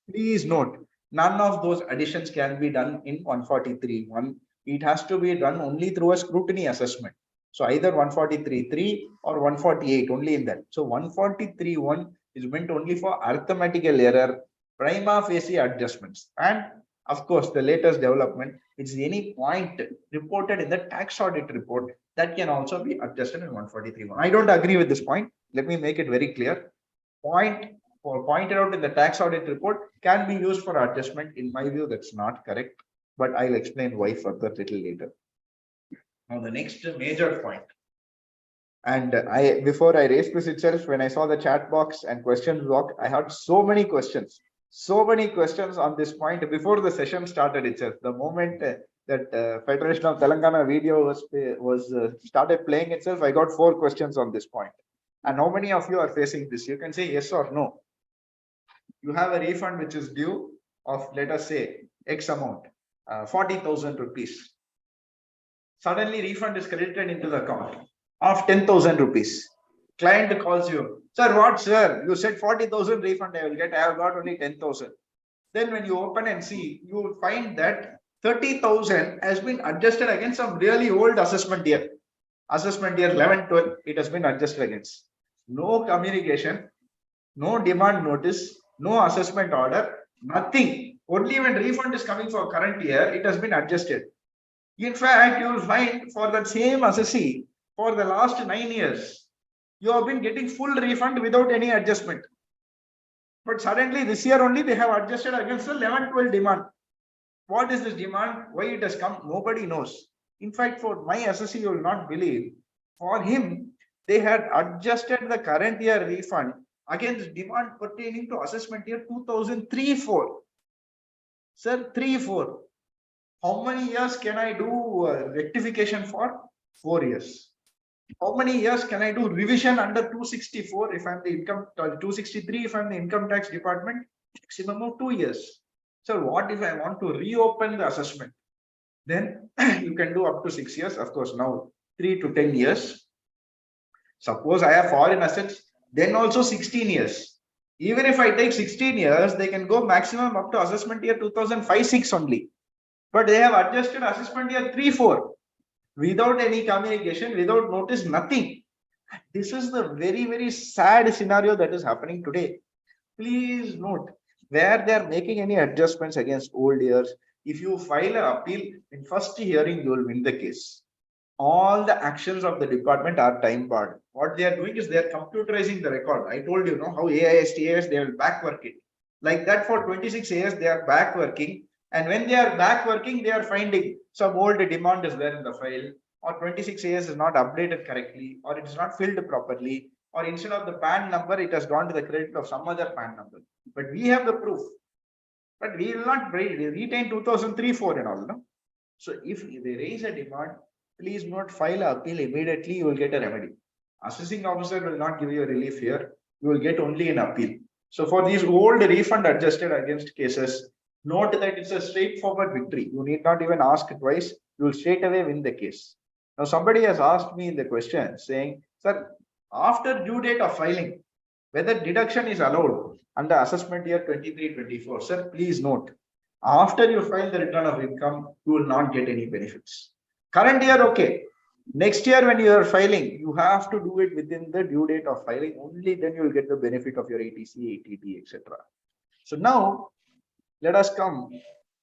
Please note, none of those additions can be done in 143.1. It has to be done only through a scrutiny assessment. So either 143.3 or 148, only in that. So 143.1 is meant only for arithmetical error, prima facie adjustments. And of course, the latest development, it's any point reported in the tax audit report that can also be adjusted in 143.1. I don't agree with this point. Let me make it very clear. Point or pointed out in the tax audit report can be used for adjustment. In my view, that's not correct, but I'll explain why further a little later. Now, the next major point, and before I raised this itself, when I saw the chat box and questions block, I had so many questions on this point before the session started itself. The moment that Federation of Telangana video was started playing itself, I got 4 questions on this point. And how many of you are facing this? You can say yes or no. You have a refund which is due of, let us say, X amount, 40,000 rupees. Suddenly refund is credited into the account of 10,000 rupees. Client calls you, sir, what, sir? You said 40,000 refund I will get. I have got only 10,000. Then when you open and see, you will find that 30,000 has been adjusted against some really old assessment year. Assessment year 11-12, it has been adjusted against. No communication, no demand notice, no assessment order, nothing. Only when refund is coming for current year, it has been adjusted. In fact, you will find for that same assessee, for the last 9 years, you have been getting full refund without any adjustment. But suddenly this year only they have adjusted against the 11-12 demand. What is this demand? Why it has come? Nobody knows. In fact, for my assessee, you will not believe, for him, they had adjusted the current year refund against demand pertaining to assessment year 2003-4. Sir, 3-4. How many years can I do rectification for? 4 years. How many years can I do revision under 264 if I'm the income, 263 if I'm the income tax department? Maximum of 2 years. So what if I want to reopen the assessment? Then you can do up to 6 years. Of course, now 3 to 10 years. Suppose I have foreign assets, then also 16 years. Even if I take 16 years, they can go maximum up to assessment year 2005-6 only. But they have adjusted assessment year 3-4 without any communication, without notice, nothing. This is the very, very sad scenario that is happening today. Please note, where they are making any adjustments against old years, if you file an appeal in first hearing, you will win the case. All the actions of the department are time barred. What they are doing is they are computerizing the record. I told you, how AIS, TAS, they will back work it. Like that for 26 years, they are back working. And when they are back working, they are finding some old demand is there in the file, or 26 years is not updated correctly, or it is not filled properly, or instead of the PAN number, it has gone to the credit of some other PAN number. But we have the proof. But we will not retain 2003-4 and all. No? So if they raise a demand, please not file an appeal immediately, you will get a remedy. Assessing officer will not give you a relief here, you will get only an appeal. So for these old refund adjusted against cases, note that it's a straightforward victory. You need not even ask twice, you will straight away win the case. Now somebody has asked me in the question saying, sir, after due date of filing, whether deduction is allowed under assessment year 23-24. Sir, please note, after you file the return of income, you will not get any benefits. Current year, okay. Next year, when you are filing, you have to do it within the due date of filing. Only then you will get the benefit of your ATC, ATT, etc. So now, let us come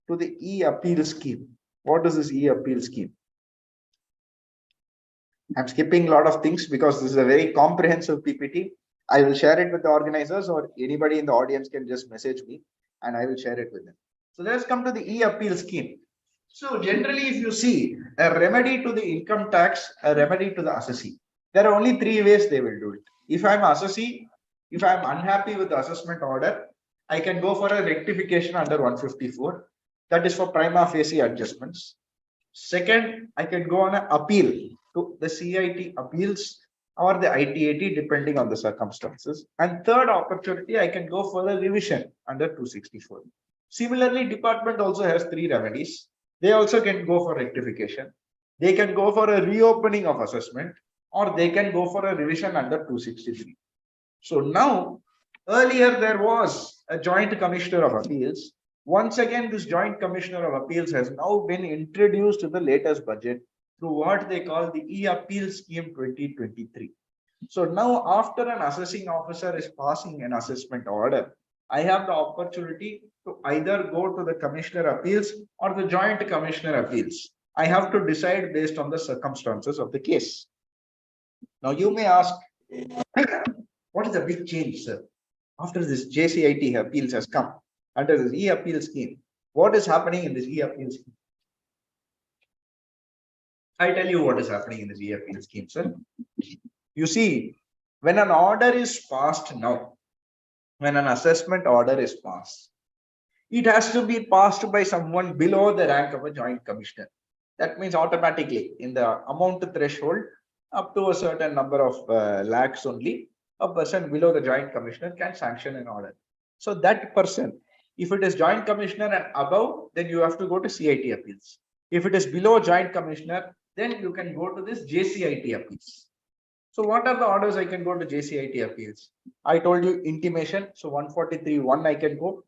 to the e-appeal scheme. What is this e-appeal scheme? I'm skipping a lot of things because this is a very comprehensive PPT. I will share it with the organizers, or anybody in the audience can just message me and I will share it with them. So let us come to the e-appeal scheme. So generally, if you see a remedy to the income tax, a remedy to the assessee, there are only three ways they will do it. If I'm assessee, if I'm unhappy with the assessment order, I can go for a rectification under 154. That is for prima facie adjustments. Second, I can go on an appeal to the CIT appeals or the ITAT depending on the circumstances. And third opportunity, I can go for a revision under 264. Similarly, department also has three remedies. They also can go for rectification. They can go for a reopening of assessment, or they can go for a revision under 263. So now, earlier there was a joint commissioner of appeals. Once again, this joint commissioner of appeals has now been introduced to the latest budget through what they call the e-appeal scheme 2023. So now, after an assessing officer is passing an assessment order, I have the opportunity to either go to the commissioner appeals or the joint commissioner appeals. I have to decide based on the circumstances of the case. Now you may ask, what is the big change, sir? After this JCIT appeals has come under this e-appeal scheme, what is happening in this e-appeal scheme? I tell you what is happening in this e-appeal scheme, sir. You see, when an order is passed now, when an assessment order is passed, it has to be passed by someone below the rank of a joint commissioner. That means automatically in the amount threshold up to a certain number of lakhs only, a person below the joint commissioner can sanction an order. So that person, if it is joint commissioner and above, then you have to go to CIT appeals. If it is below joint commissioner, then you can go to this JCIT appeals. So what are the orders I can go to JCIT appeals? I told you intimation. So 143.1 I can go.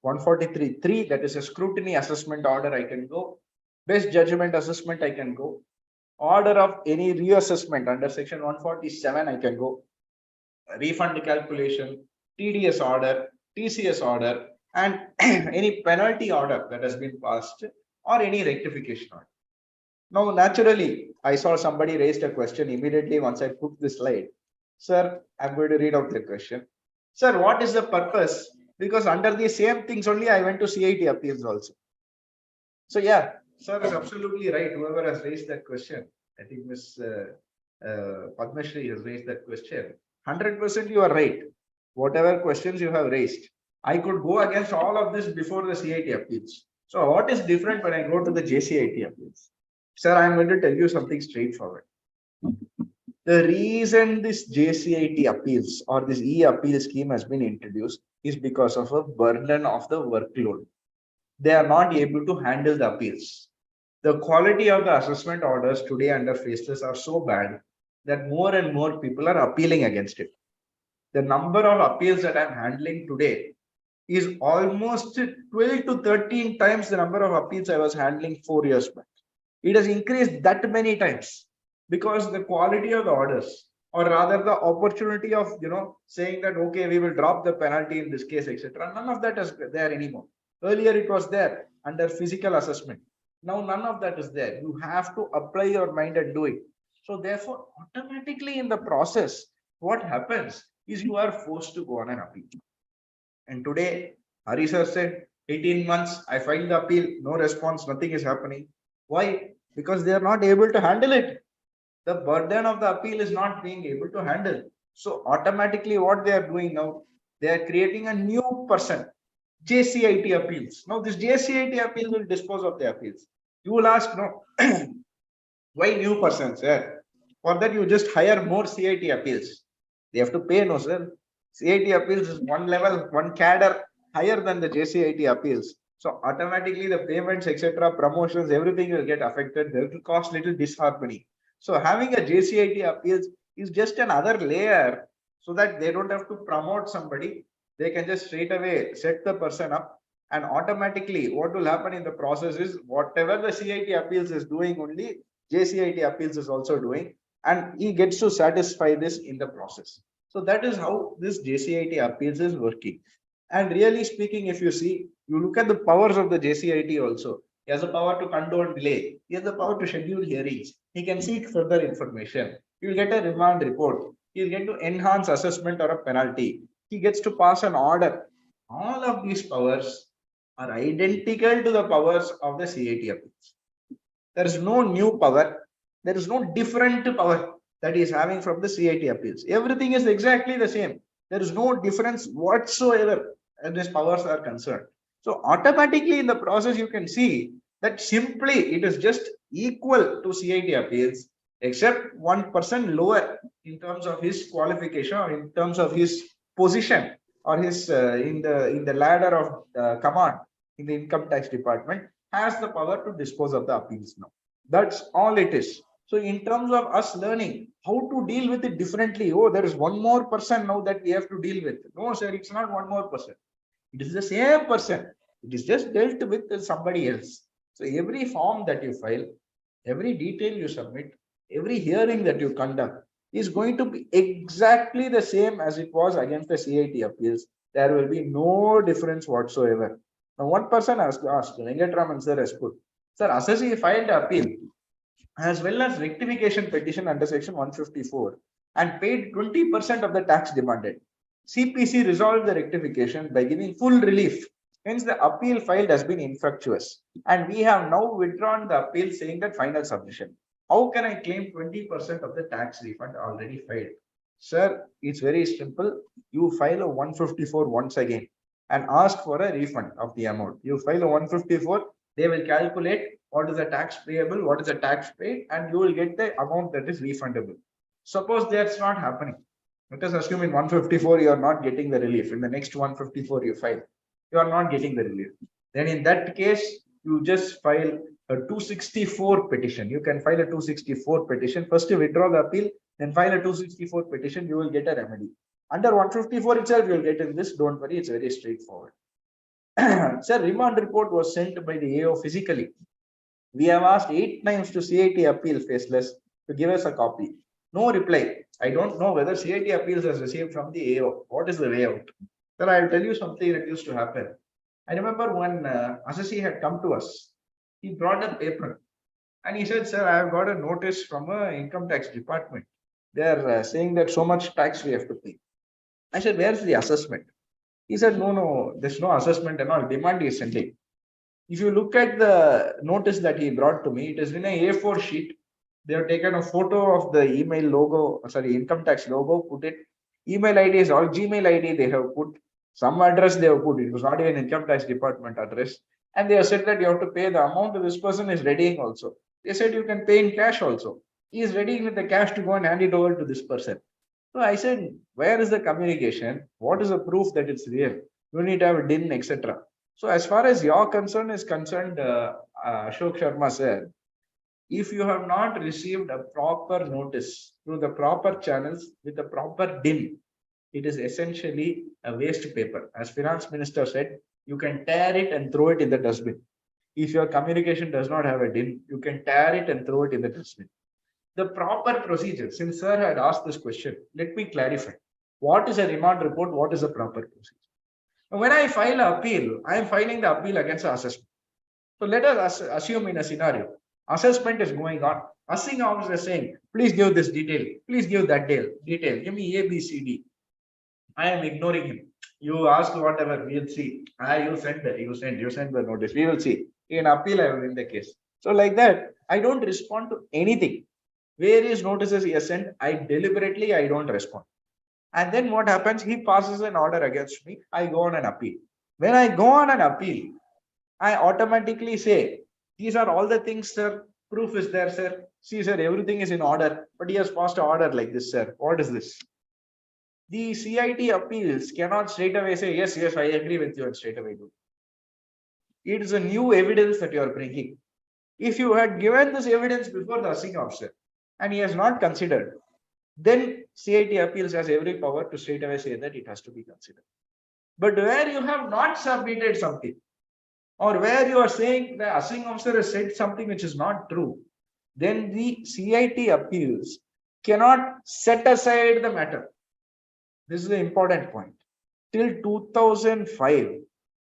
143.3, that is a scrutiny assessment order, I can go. Best judgment assessment, I can go. Order of any reassessment under section 147, I can go. Refund calculation, TDS order, TCS order, and any penalty order that has been passed, or any rectification order. Now, naturally, I saw somebody raised a question immediately once I put this slide. Sir, I'm going to read out the question. Sir, what is the purpose? Because under the same things only, I went to CIT appeals also. So yeah, sir is absolutely right. Whoever has raised that question, I think Ms. Padmashri has raised that question. 100% you are right. Whatever questions you have raised, I could go against all of this before the CIT appeals. So what is different when I go to the JCIT appeals? Sir, I'm going to tell you something straightforward. The reason this JCIT appeals or this e-appeal scheme has been introduced is because of a burden of the workload. They are not able to handle the appeals. The quality of the assessment orders today under Faceless are so bad that more and more people are appealing against it. the number of appeals that I'm handling today is almost 12 to 13 times the number of appeals I was handling 4 years back. It has increased that many times because the quality of the orders, or rather the opportunity of, saying that, okay, we will drop the penalty in this case, etc. None of that is there anymore. Earlier it was there under physical assessment. Now none of that is there. You have to apply your mind and do it. So therefore, automatically in the process, what happens is you are forced to go on an appeal. And today, Hari sir said, 18 months, I filed the appeal, no response, nothing is happening. Why? Because they are not able to handle it. The burden of the appeal is not being able to handle. So automatically what they are doing now, they are creating a new person, JCIT appeals. Now this JCIT appeal will dispose of the appeals. You will ask, no, why new person, sir? For that you just hire more CIT appeals. They have to pay, no, sir. CIT appeals is one level, one cadre higher than the JCIT appeals. So automatically the payments, etc., promotions, everything will get affected. There will cause little disharmony. So having a JCIT appeals is just another layer so that they don't have to promote somebody. They can just straight away set the person up, and automatically what will happen in the process is whatever the CIT appeals is doing, only JCIT appeals is also doing, and he gets to satisfy this in the process. So that is how this JCIT appeals is working. And really speaking, if you see, you look at the powers of the JCIT also. He has the power to condone delay. He has the power to schedule hearings. He can seek further information. He will get a remand report. He will get to enhance assessment or a penalty. He gets to pass an order. All of these powers are identical to the powers of the CIT appeals. There is no new power. There is no different power that he is having from the CIT appeals. Everything is exactly the same. There is no difference whatsoever as these powers are concerned. So automatically in the process, you can see that simply it is just equal to CIT appeals, except 1% lower in terms of his qualification or in terms of his position or his in the ladder of command in the income tax department has the power to dispose of the appeals now. That's all it is. So in terms of us learning how to deal with it differently, oh, there is one more person now that we have to deal with. No, sir, it's not one more person. It is the same person. It is just dealt with somebody else. So every form that you file, every detail you submit, every hearing that you conduct is going to be exactly the same as it was against the CIT appeals. There will be no difference whatsoever. Now, one person asked, Venkatraman sir has put, sir, assessee filed appeal as well as rectification petition under section 154 and paid 20% of the tax demanded. CPC resolved the rectification by giving full relief. Hence, the appeal filed has been infructuous. And we have now withdrawn the appeal saying that final submission. How can I claim 20% of the tax refund already filed? Sir, it's very simple. You file a 154 once again and ask for a refund of the amount. You file a 154, they will calculate what is the tax payable, what is the tax paid, and you will get the amount that is refundable. Suppose that's not happening. Let us assume in 154 you are not getting the relief. In the next 154 you file, you are not getting the relief. Then in that case, you just file a 264 petition. You can file a 264 petition. First you withdraw the appeal, then file a 264 petition, you will get a remedy. Under 154 itself, you will get in this. Don't worry, it's very straightforward. Sir, remand report was sent by the AO physically. We have asked 8 times to CIT appeal Faceless to give us a copy. No reply. I don't know whether CIT appeals has received from the AO. What is the way out? Sir, I'll tell you something that used to happen. I remember when assessee had come to us, he brought a paper and he said, sir, I have got a notice from a income tax department. They are saying that so much tax we have to pay. I said, where's the assessment? He said, no, there's no assessment and all. Demand is sending. If you look at the notice that he brought to me, it is in a A4 sheet. They have taken a photo of the email logo, sorry, income tax logo, put it. Email ID is all Gmail ID they have put. Some address they have put. It was not even income tax department address. And they have said that you have to pay the amount that this person is readying also. They said you can pay in cash also. He is readying with the cash to go and hand it over to this person. So I said, where is the communication? What is the proof that it's real? You need to have a DIN, etc. So as far as your concern is concerned, Ashok Sharma said, if you have not received a proper notice through the proper channels with the proper DIN, it is essentially a waste paper. As Finance Minister said, you can tear it and throw it in the dustbin. If your communication does not have a DIN, you can tear it and throw it in the dustbin. The proper procedure, since sir had asked this question, let me clarify. What is a remand report? What is the proper procedure? When I file an appeal, I am filing the appeal against the assessment. So let us assume in a scenario, assessment is going on. Assessing officer is saying, please give this detail, please give that detail, give me A, B, C, D. I am ignoring him. You ask whatever, we'll see. You send the notice, we will see. In appeal, I will win the case. So like that, I don't respond to anything. Various notices he has sent, I don't respond. And then what happens? He passes an order against me. I go on an appeal. When I go on an appeal, I automatically say, these are all the things, sir. Proof is there, sir. See, sir, everything is in order. But he has passed an order like this, sir. What is this? The CIT appeals cannot straight away say, yes, I agree with you, and straight away do. It is a new evidence that you are bringing. If you had given this evidence before the assessing officer and he has not considered, then CIT appeals has every power to straight away say that it has to be considered. But where you have not submitted something, or where you are saying the assessing officer has said something which is not true, then the CIT appeals cannot set aside the matter. This is the important point. Till 2005,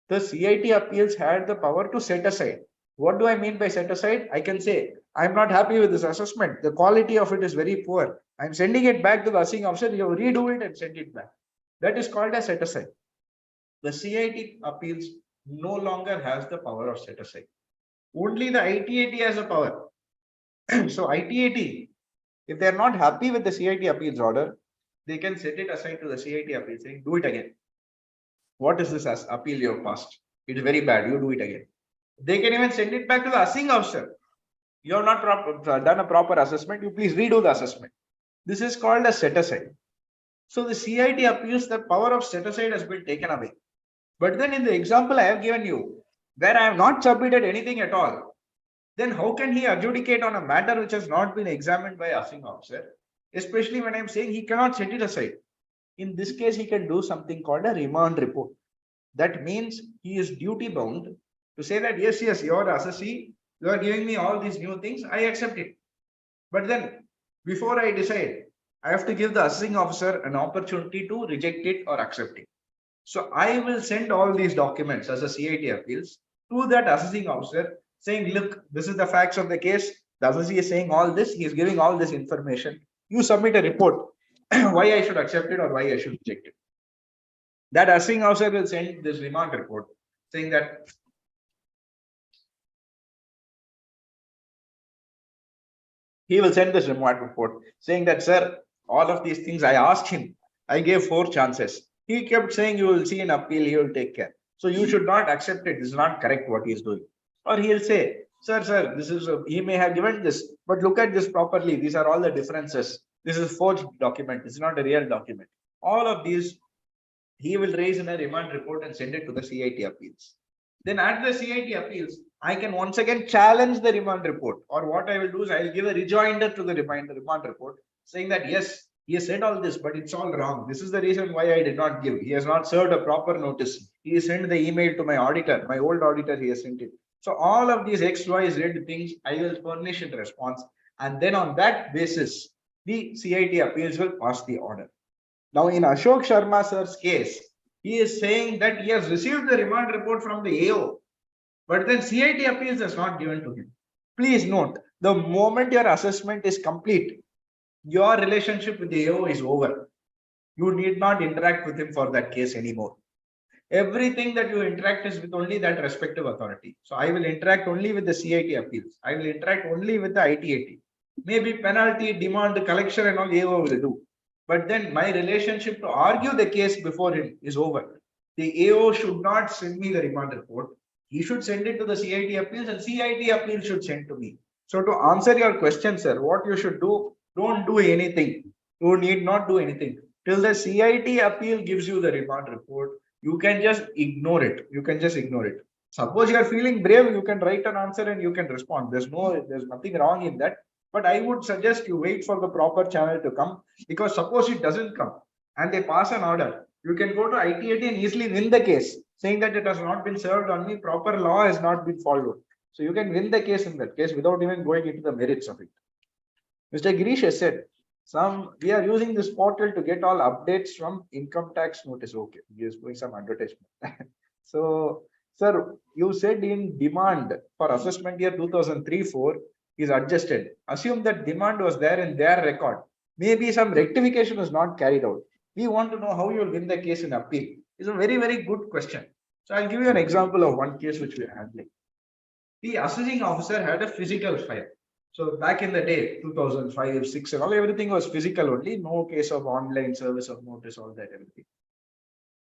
the CIT appeals had the power to set aside. What do I mean by set aside? I can say, I'm not happy with this assessment. The quality of it is very poor. I'm sending it back to the assessing officer. You redo it and send it back. That is called a set aside. The CIT appeals no longer has the power of set aside. Only the ITAT has a power. So ITAT, if they're not happy with the CIT appeals order, they can set it aside to the CIT appeal saying, do it again. What is this as appeal you have passed? It is very bad. You do it again. They can even send it back to the assessing officer. You have not done a proper assessment. You please redo the assessment. This is called a set aside. So the CIT appeals, the power of set aside has been taken away. But then in the example I have given you, where I have not submitted anything at all, then how can he adjudicate on a matter which has not been examined by assessing officer? Especially when I'm saying he cannot set it aside. In this case, he can do something called a remand report. That means he is duty bound to say that, yes, you're assessee, you are giving me all these new things, I accept it. But then before I decide, I have to give the assessing officer an opportunity to reject it or accept it. So I will send all these documents as a CIT appeals to that assessing officer saying, look, this is the facts of the case. The assessee is saying all this, he is giving all this information. You submit a report, why I should accept it or why I should reject it. That assessing officer will send this remand report saying that he will send this remand report saying that, sir, all of these things I asked him, I gave 4 chances. He kept saying, you will see an appeal, he will take care. So you should not accept it. This is not correct what he is doing. Or he will say, sir, this is he may have given this, but look at this properly. These are all the differences. This is forged document. This is not a real document. All of these, he will raise in a remand report and send it to the CIT appeals. Then at the CIT appeals, I can once again challenge the remand report. Or what I will do is I will give a rejoinder to the remand report saying that, yes, he has said all this, but it's all wrong. This is the reason why I did not give. He has not served a proper notice. He sent the email to my auditor, my old auditor, he has sent it. So all of these X, Y, Z things, I will furnish in response. And then on that basis, the CIT appeals will pass the order. Now in Ashok Sharma sir's case, he is saying that he has received the remand report from the AO, but then CIT appeals is not given to him. Please note, the moment your assessment is complete, your relationship with the AO is over. You need not interact with him for that case anymore. Everything that you interact is with only that respective authority. So I will interact only with the CIT appeals. I will interact only with the ITAT. Maybe penalty, demand, collection and all AO will do. But then my relationship to argue the case before him is over. The AO should not send me the remand report. He should send it to the CIT appeals and CIT appeals should send to me. So to answer your question, sir, what you should do, don't do anything. You need not do anything. Till the CIT appeal gives you the remand report, you can just ignore it. You can just ignore it. Suppose you are feeling brave, you can write an answer and you can respond. There's nothing wrong in that. But I would suggest you wait for the proper channel to come, because suppose it doesn't come and they pass an order, you can go to ITAT and easily win the case, saying that it has not been served on me, proper law has not been followed. So you can win the case in that case without even going into the merits of it. Mr. Girish has said, we are using this portal to get all updates from income tax notice. Okay, he is doing some advertisement. So, sir, you said in demand for assessment year 2003-4 is adjusted. Assume that demand was there in their record. Maybe some rectification was not carried out. We want to know how you will win the case in appeal. It's a very, very good question. So I'll give you an example of one case which we are handling. The assessing officer had a physical file. So back in the day, 2005, 6, and all, everything was physical only. No case of online service of notice, all that, everything.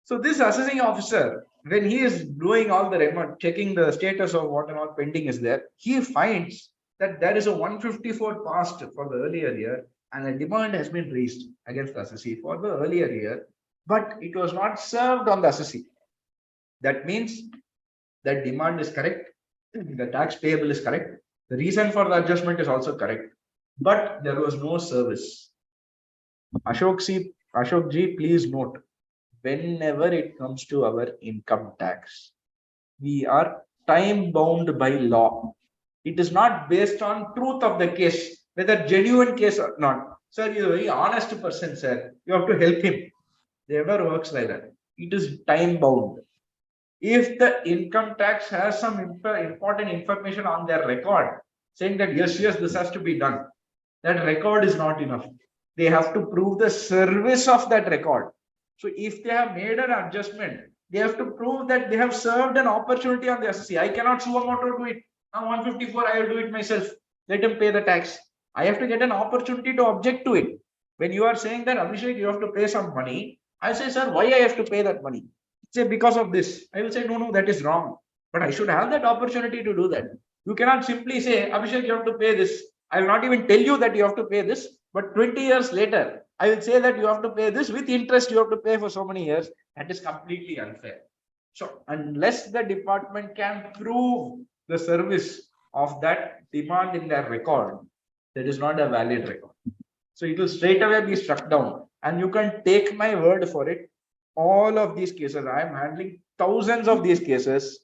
So this assessing officer, when he is doing all the remote, checking the status of what and all pending is there, he finds that there is a 154 passed for the earlier year and a demand has been raised against the assessee for the earlier year, but it was not served on the assessee. That means that demand is correct, the tax payable is correct, the reason for the adjustment is also correct, but there was no service. Ashok ji, please note, whenever it comes to our income tax, we are time bound by law. It is not based on truth of the case, whether genuine case or not. Sir, he is a very honest person, sir. You have to help him. Never works like that. It is time bound. If the income tax has some important information on their record, saying that yes, this has to be done, that record is not enough. They have to prove the service of that record. So if they have made an adjustment, they have to prove that they have served an opportunity on the assessee. I cannot sue a motor to it. Now 154, I will do it myself. Let him pay the tax. I have to get an opportunity to object to it. When you are saying that, Abhishek, you have to pay some money, I say, sir, why I have to pay that money? Say, because of this. I will say, no, that is wrong. But I should have that opportunity to do that. You cannot simply say, Abhishek, you have to pay this. I will not even tell you that you have to pay this. But 20 years later, I will say that you have to pay this with interest, you have to pay for so many years. That is completely unfair. So unless the department can prove the service of that demand in their record, that is not a valid record. So it will straight away be struck down. And you can take my word for it. All of these cases, I am handling thousands of these cases.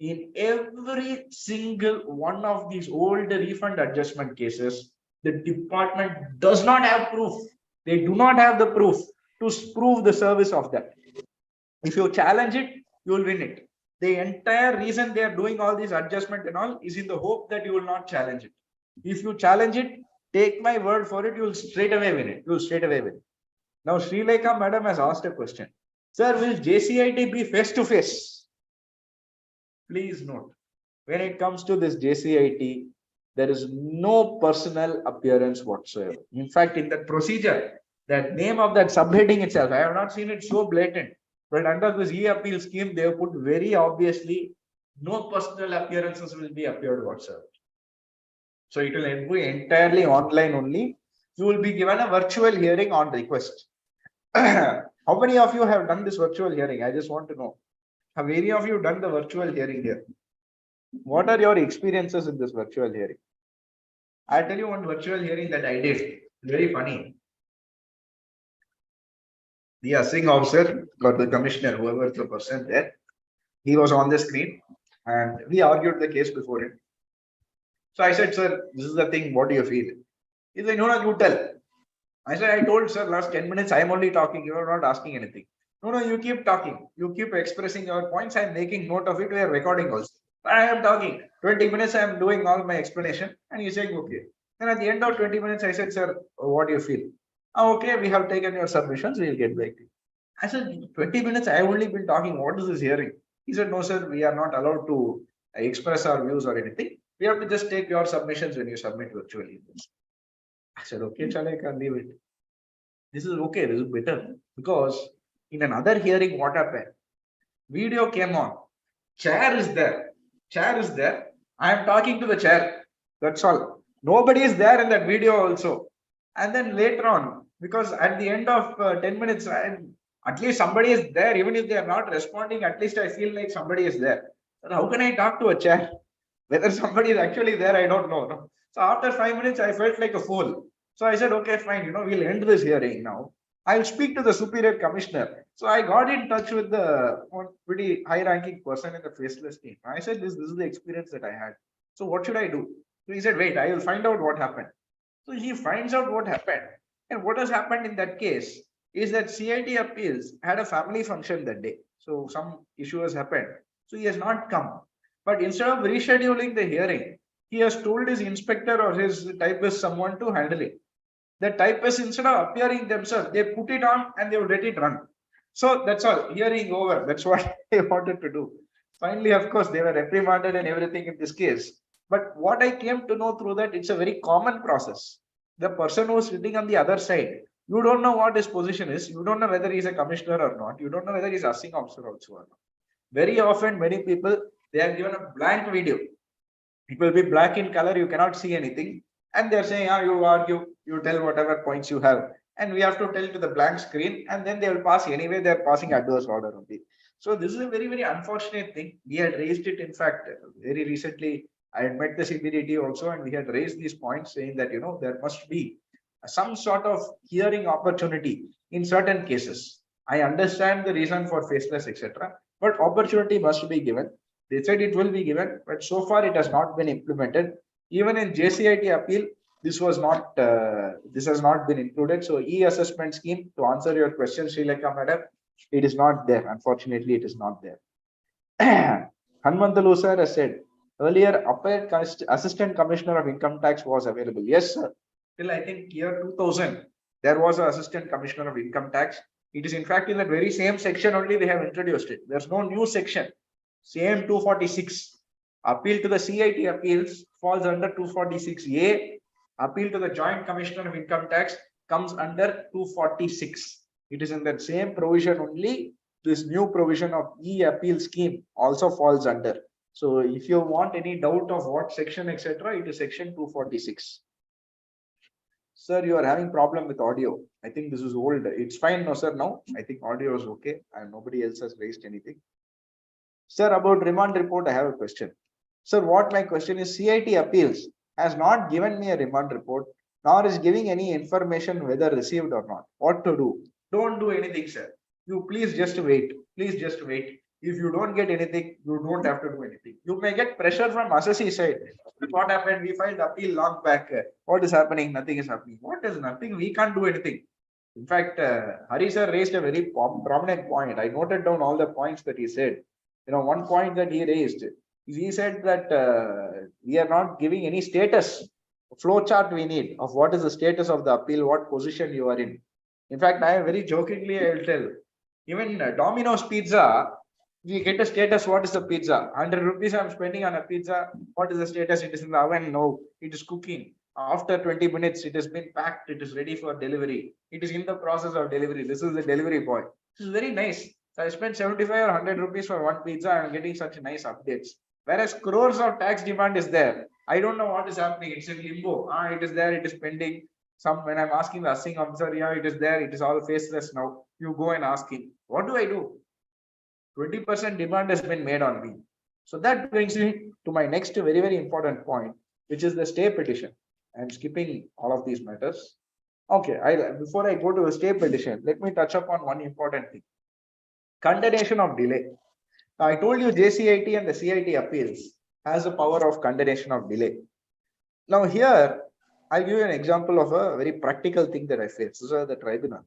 In every single one of these old refund adjustment cases, the department does not have proof. They do not have the proof to prove the service of that. If you challenge it, you will win it. The entire reason they are doing all these adjustment and all is in the hope that you will not challenge it. If you challenge it, take my word for it, you will straight away win it. You will straight away win it. Now, Srilekha madam has asked a question. Sir, will JCIT be face-to-face? Please note, when it comes to this JCIT, there is no personal appearance whatsoever. In fact, in that procedure, that name of that subheading itself, I have not seen it so blatant. But under this e-appeal scheme, they have put very obviously, no personal appearances will be appeared whatsoever. So it will be entirely online only. You will be given a virtual hearing on request. How many of you have done this virtual hearing? I just want to know. Have any of you done the virtual hearing here? What are your experiences in this virtual hearing? I'll tell you one virtual hearing that I did. Very funny. The assessing officer or the commissioner, whoever the person there, he was on the screen and we argued the case before him. So I said, sir, this is the thing, what do you feel? He said, no, you tell. I said, I told sir, last 10 minutes, I am only talking, you are not asking anything. No, you keep talking, you keep expressing your points, I am making note of it, we are recording also. I am talking, 20 minutes I am doing all my explanation and he said, okay. Then at the end of 20 minutes, I said, sir, what do you feel? Okay, we have taken your submissions, we will get back to you. I said, 20 minutes, I have only been talking, what is this hearing? He said, no sir, we are not allowed to express our views or anything. We have to just take your submissions when you submit virtually. I said, okay, chale, I can leave it. This is okay, this is better. Because in another hearing, what happened? Video came on. Chair is there. Chair is there. I am talking to the chair. That's all. Nobody is there in that video also. And then later on, because at the end of 10 minutes, at least somebody is there. Even if they are not responding, at least I feel like somebody is there. So how can I talk to a chair? Whether somebody is actually there, I don't know. No? So after 5 minutes, I felt like a fool. So I said, okay, fine, we'll end this hearing now. I'll speak to the superior commissioner. So I got in touch with the one pretty high-ranking person in the Faceless team. I said, this is the experience that I had. So what should I do? So he said, wait, I will find out what happened. So he finds out what happened. And what has happened in that case is that CIT Appeals had a family function that day. So some issue has happened. So he has not come. But instead of rescheduling the hearing, he has told his inspector or his typist someone to handle it. The typists, instead of appearing themselves, they put it on and they will let it run. So that's all, hearing over. That's what they wanted to do. Finally, of course, they were reprimanded and everything in this case. But what I came to know through that, it's a very common process. The person who's sitting on the other side, you don't know what his position is. You don't know whether he's a commissioner or not. You don't know whether he's a assisting officer also or not. Very often, many people, they are given a blank video. It will be black in color. You cannot see anything. And they're saying, you argue, you tell whatever points you have. And we have to tell to the blank screen, and then they will pass anyway. They're passing adverse order only. So this is a very, very unfortunate thing. We had raised it, in fact, very recently. I had met the CBDT also, and we had raised these points saying that, there must be some sort of hearing opportunity in certain cases. I understand the reason for faceless, etc., but opportunity must be given. They said it will be given, but so far it has not been implemented. Even in JCIT appeal, this was not. This has not been included. So e-assessment scheme, to answer your question, Srilekha madam, it is not there. Unfortunately, it is not there. Hanmantalu sir has said earlier, appointed assistant commissioner of income tax was available. Yes, sir. Till I think year 2000, there was an assistant commissioner of income tax. It is in fact in that very same section only they have introduced it. There's no new section. Same 246. Appeal to the CIT appeals falls under 246A. Appeal to the Joint Commissioner of Income Tax comes under 246. It is in that same provision only. This new provision of e-appeal scheme also falls under. So if you want any doubt of what section, etc., it is section 246. Sir, you are having problem with audio. I think this is old. It's fine now, sir. Now I think audio is okay and nobody else has raised anything. Sir, about remand report, I have a question. Sir, what my question is, CIT appeals has not given me a remand report, nor is giving any information whether received or not. What to do? Don't do anything, sir. You please just wait. Please just wait. If you don't get anything, you don't have to do anything. You may get pressure from assessee side. What happened? We filed appeal long back. What is happening? Nothing is happening. What is nothing? We can't do anything. In fact, Hari sir raised a very prominent point. I noted down all the points that he said. One point that he raised, he said that we are not giving any status, flow chart we need of what is the status of the appeal, what position you are in. In fact, I very jokingly, I will tell, even Domino's Pizza, we get a status, what is the pizza? 100 rupees I'm spending on a pizza. What is the status? It is in the oven? No, it is cooking. After 20 minutes, it has been packed. It is ready for delivery. It is in the process of delivery. This is the delivery boy. This is very nice. So I spent 75 or 100 rupees for one pizza. I'm getting such nice updates. Whereas crores of tax demand is there. I don't know what is happening. It's in limbo. It is there. It is pending. When I'm asking the assessing officer, yeah, it is there. It is all faceless now. You go and ask him. What do I do? 20% demand has been made on me. So that brings me to my next very, very important point, which is the stay petition. I'm skipping all of these matters. Okay, before I go to the stay petition, let me touch upon one important thing. Condemnation of delay. Now, I told you JCIT and the CIT appeals has the power of condemnation of delay. Now here, I'll give you an example of a very practical thing that I faced. This is the tribunal.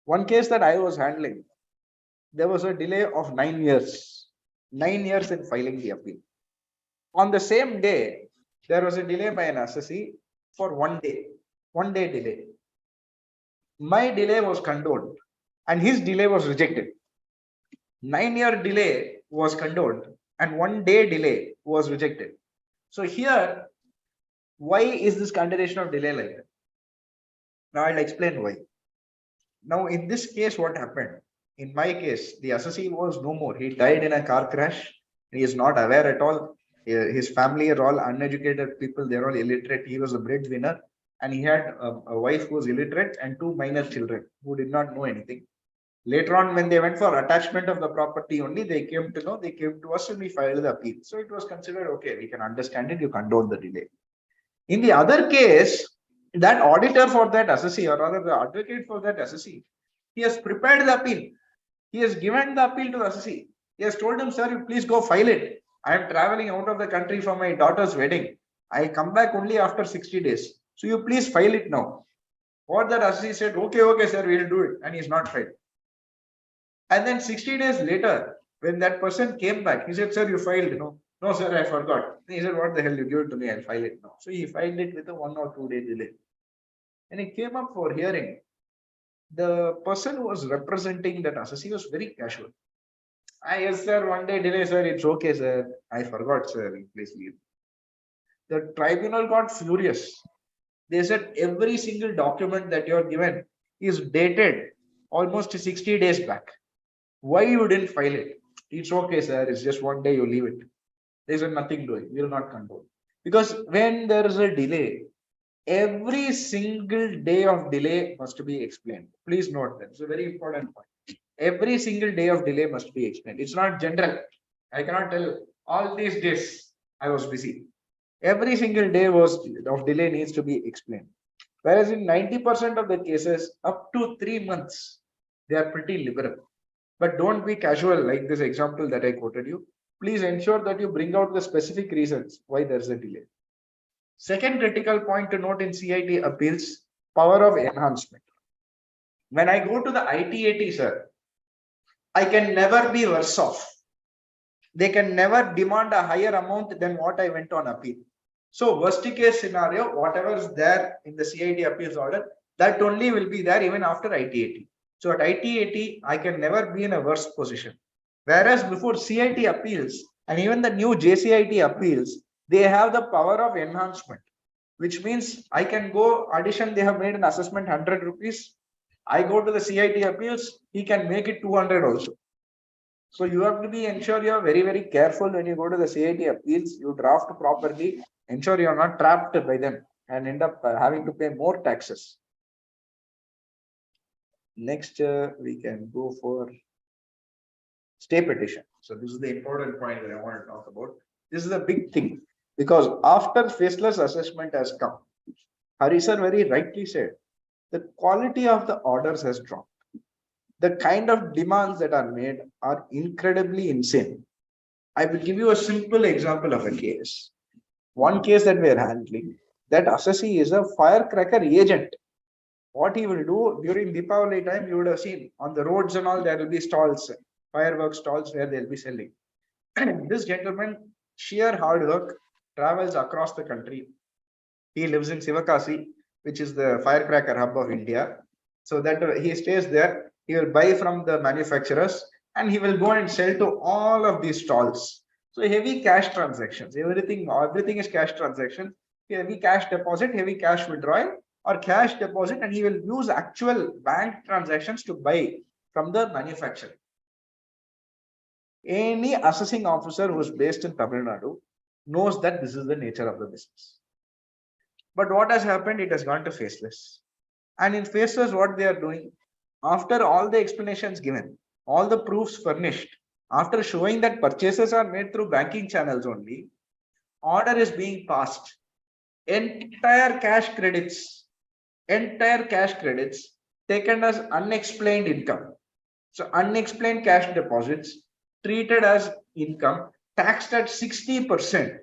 One case that I was handling, there was a delay of 9 years. 9 years in filing the appeal. On the same day, there was a delay by an assessee for 1 day. 1 day delay. My delay was condoned and his delay was rejected. 9-year delay was condoned and 1 day delay was rejected. So here, why is this condemnation of delay like that? Now I'll explain why. Now in this case, what happened? In my case, the assessee was no more. He died in a car crash. He is not aware at all. His family are all uneducated people. They're all illiterate. He was a breadwinner. And he had a wife who was illiterate and 2 minor children who did not know anything. Later on, when they went for attachment of the property only, they came to know, they came to us and we filed the appeal. So it was considered, okay, we can understand it, you condone the delay. In the other case, That auditor for that assessee, or rather the advocate for that assessee, he has prepared the appeal. He has given the appeal to the assessee. He has told him, sir, you please go file it. I am traveling out of the country for my daughter's wedding. I'll come back only after 60 days. So you please file it now. What that assessee said, okay, sir, we'll do it. And he's not filed. And then 60 days later, when that person came back, he said, sir, you filed. No, sir, I forgot. He said, what the hell, you give it to me, I'll file it now. So he filed it with a 1 or 2 day delay. And it came up for hearing. The person who was representing that assessee was very casual. Yes, sir, 1 day delay, sir, it's okay, sir. I forgot, sir, please leave. The tribunal got furious. They said every single document that you are given is dated almost 60 days back. Why you didn't file it? It's okay, sir. It's just 1 day, you leave it. There's nothing doing. We will not control. Because when there is a delay, every single day of delay must be explained. Please note that. It's a very important point. Every single day of delay must be explained. It's not general. I cannot tell all these days I was busy. Every single day of delay needs to be explained. Whereas in 90% of the cases, up to 3 months, they are pretty liberal. But don't be casual like this example that I quoted you. Please ensure that you bring out the specific reasons why there's a delay. Second critical point to note in CIT appeals, power of enhancement. When I go to the ITAT, sir, I can never be worse off. They can never demand a higher amount than what I went on appeal. So worst case scenario, whatever is there in the CIT appeals order, that only will be there even after ITAT. So at ITAT, I can never be in a worse position. Whereas before CIT appeals and even the new JCIT appeals, they have the power of enhancement, which means I can go addition. They have made an assessment 100 rupees. I go to the CIT appeals, he can make it 200 also. So you have to be ensure you are very, very careful when you go to the CIT appeals. You draft properly, ensure you are not trapped by them and end up having to pay more taxes. Next, we can go for stay petition. So this is the important point that I want to talk about. This is a big thing because after faceless assessment has come, Hari sir very rightly said, the quality of the orders has dropped. The kind of demands that are made are incredibly insane. I will give you a simple example of a case. One case that we are handling, that assessee is a firecracker agent. What he will do during Deepavali time, you would have seen on the roads and all, there will be stalls, fireworks stalls where they'll be selling. This gentleman, sheer hard work, travels across the country. He lives in Sivakasi, which is the firecracker hub of India. So that he stays there. He will buy from the manufacturers and he will go and sell to all of these stalls. So heavy cash transactions, everything is cash transaction, heavy cash deposit, heavy cash withdrawal or cash deposit, and he will use actual bank transactions to buy from the manufacturer. Any assessing officer who is based in Tamil Nadu knows that this is the nature of the business. But what has happened? It has gone to faceless. And in faceless, what they are doing, after all the explanations given, all the proofs furnished, after showing that purchases are made through banking channels only, order is being passed. Entire cash credits taken as unexplained income. So unexplained cash deposits treated as income, taxed at 60%.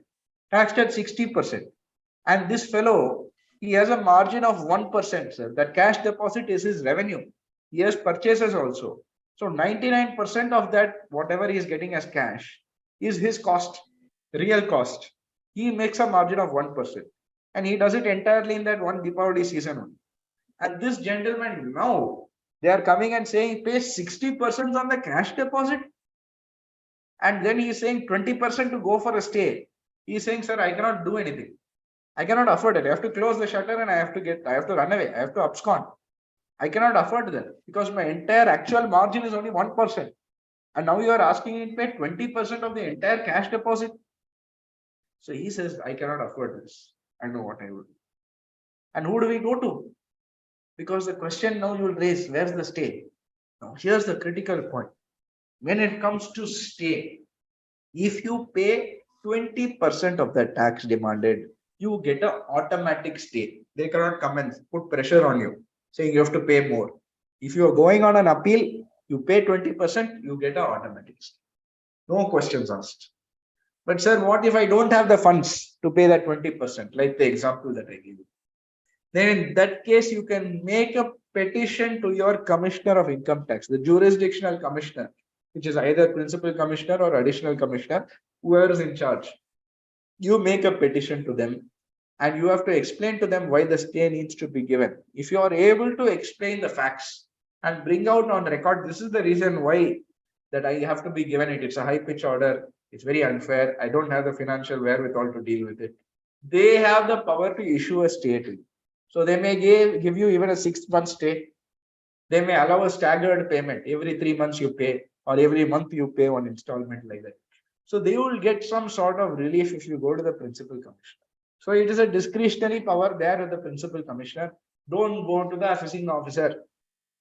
And this fellow, he has a margin of 1%, sir. That cash deposit is his revenue. He has purchases also. So 99% of that, whatever he is getting as cash, is his cost, real cost. He makes a margin of 1%. And he does it entirely in that one Deepavali season only. And this gentleman now, they are coming and saying, pay 60% on the cash deposit. And then he is saying 20% to go for a stay. He is saying, sir, I cannot do anything. I cannot afford it. I have to close the shutter and I have to run away. I have to abscond. I cannot afford that because my entire actual margin is only 1%. And now you are asking me to pay 20% of the entire cash deposit. So he says, I cannot afford this. I know what I will do. And who do we go to? Because the question now you will raise, where's the stay? Now here's the critical point. When it comes to stay, if you pay 20% of the tax demanded, you get an automatic stay. They cannot come and put pressure on you, saying you have to pay more. If you are going on an appeal, you pay 20%, you get an automatic stay. No questions asked. But sir, what if I don't have the funds to pay that 20%, like the example that I gave you? Then in that case, you can make a petition to your commissioner of income tax, the jurisdictional commissioner, which is either principal commissioner or additional commissioner, whoever is in charge. You make a petition to them and you have to explain to them why the stay needs to be given. If you are able to explain the facts and bring out on record, this is the reason why that I have to be given it. It's a high pitch order. It's very unfair. I don't have the financial wherewithal to deal with it. They have the power to issue a stay to you. So they may give you even a 6-month stay. They may allow a staggered payment. Every 3 months you pay, or every month you pay one installment like that. So they will get some sort of relief if you go to the principal commissioner. So it is a discretionary power there with the principal commissioner. Don't go to the assessing officer.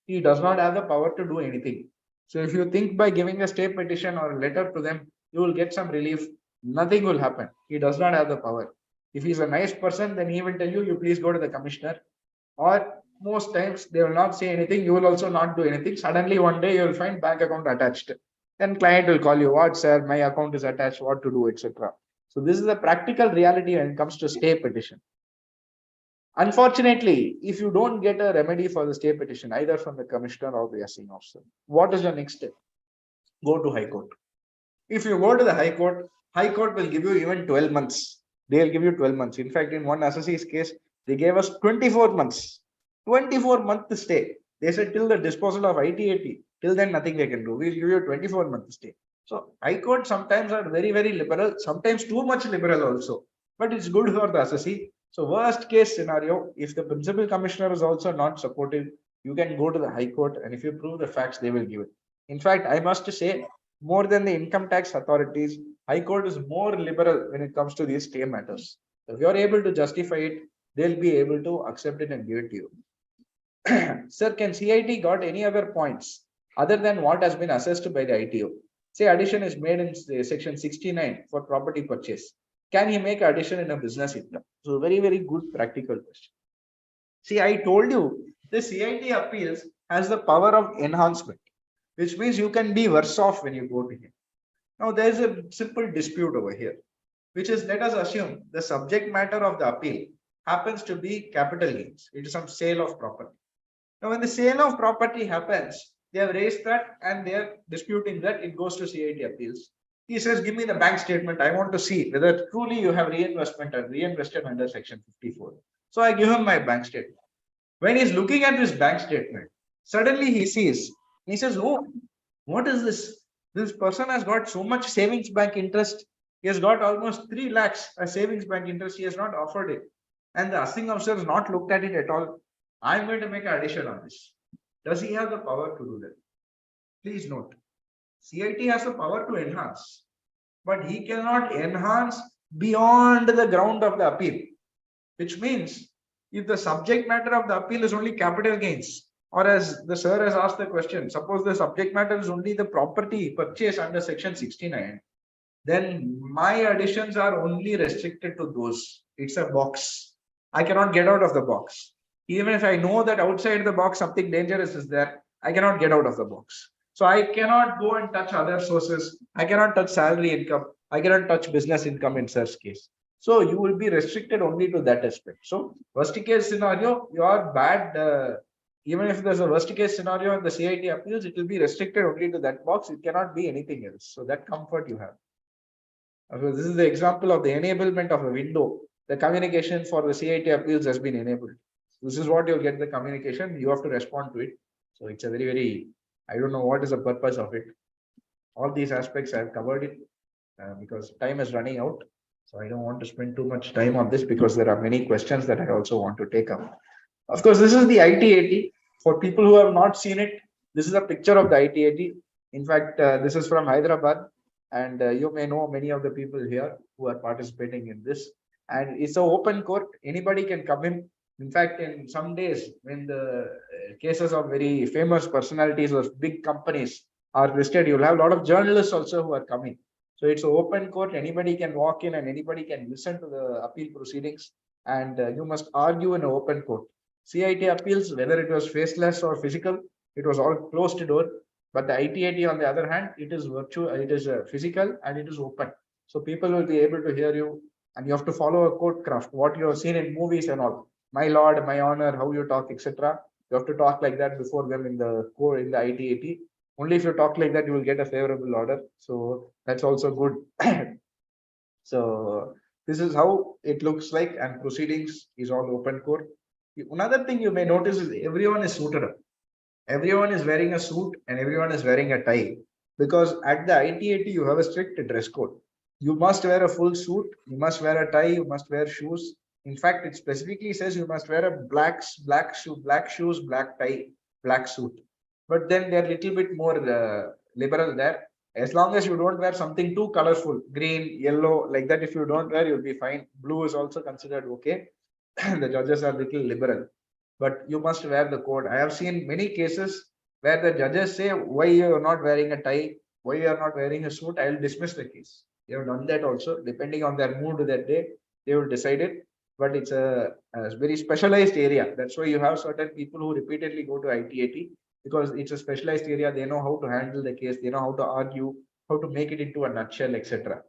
He does not have the power to do anything. So if you think by giving a stay petition or a letter to them, you will get some relief, nothing will happen. He does not have the power. If he's a nice person, then he will tell you, you please go to the commissioner. Or most times they will not say anything. You will also not do anything. Suddenly one day you will find bank account attached. Then client will call you, what sir, my account is attached, what to do, etc. So this is the practical reality when it comes to stay petition. Unfortunately, if you don't get a remedy for the stay petition, either from the commissioner or the assessing officer, what is your next step? Go to High Court. If you go to the High Court will give you even 12 months. They'll give you 12 months. In fact, in one assessee's case, they gave us 24 months. 24-month stay. They said till the disposal of ITAT, till then nothing they can do. We'll give you a 24-month stay. So High Court sometimes are very, very liberal, sometimes too much liberal also. But it's good for the assessee. So worst case scenario, if the principal commissioner is also not supportive, you can go to the High Court, and if you prove the facts, they will give it. In fact, I must say, more than the income tax authorities, High Court is more liberal when it comes to these stay matters. If you are able to justify it, they'll be able to accept it and give it to you. Sir, can CIT got any other points other than what has been assessed by the ITO? Say addition is made in section 69 for property purchase. Can he make addition in a business income? So very, very good practical question. See, I told you the CIT appeals has the power of enhancement, which means you can be worse off when you go to him. Now there is a simple dispute over here, which is, let us assume the subject matter of the appeal happens to be capital gains. It is some sale of property. Now when the sale of property happens, they have raised that and they are disputing that. It goes to CIT appeals. He says, give me the bank statement. I want to see whether truly you have reinvested under section 54. So I give him my bank statement. When he's looking at this bank statement, suddenly he sees, he says, oh, what is this? This person has got so much savings bank interest. He has got almost 3 lakhs as savings bank interest. He has not offered it. And the assessing officer has not looked at it at all. I'm going to make an addition on this. Does he have the power to do that? Please note, CIT has the power to enhance, but he cannot enhance beyond the ground of the appeal, which means if the subject matter of the appeal is only capital gains, or as the sir has asked the question, suppose the subject matter is only the property purchase under section 69, then my additions are only restricted to those. It's a box. I cannot get out of the box. Even if I know that outside the box something dangerous is there, I cannot get out of the box. So I cannot go and touch other sources. I cannot touch salary income. I cannot touch business income in such case. So you will be restricted only to that aspect. So worst case scenario, you are bad. Even if there's a worst case scenario in the CIT appeals, it will be restricted only to that box. It cannot be anything else. So that comfort you have. So this is the example of the enablement of a window. The communication for the CIT appeals has been enabled. This is what you'll get the communication. You have to respond to it. So it's a very, very, I don't know what is the purpose of it. All these aspects I've covered it because time is running out. So I don't want to spend too much time on this because there are many questions that I also want to take up. Of course, this is the ITAT. For people who have not seen it, this is a picture of the ITAT. In fact, this is from Hyderabad. And you may know many of the people here who are participating in this. And it's an open court. Anybody can come in. In fact, in some days, when the cases of very famous personalities or big companies are listed, you'll have a lot of journalists also who are coming. So it's an open court. Anybody can walk in and anybody can listen to the appeal proceedings. and you must argue in an open court. CIT appeals, whether it was faceless or physical, it was all closed door. But the ITAT, on the other hand, it is virtual, it is physical, and it is open. So people will be able to hear you, and you have to follow a court craft, what you have seen in movies and all. My lord, my honor, how you talk, etc. You have to talk like that before them in the court, in the ITAT. Only if you talk like that, you will get a favorable order. So that's also good. So this is how it looks like, and proceedings is all open court. Another thing you may notice is everyone is suited up. Everyone is wearing a suit and everyone is wearing a tie, because at the ITAT you have a strict dress code. You must wear a full suit, you must wear a tie, you must wear shoes. In fact, it specifically says you must wear a black shoes, black tie, black suit. But then they're a little bit more liberal there. As long as you don't wear something too colorful, green, yellow, like that, if you don't wear, you'll be fine. Blue is also considered okay. The judges are little liberal, but you must wear the code. I have seen many cases where the judges say, why you are not wearing a tie, why you are not wearing a suit, I will dismiss the case. They have done that also, depending on their mood that day, they will decide it. But it's a very specialized area. That's why you have certain people who repeatedly go to ITAT, because it's a specialized area. They know how to handle the case, they know how to argue, how to make it into a nutshell, etc.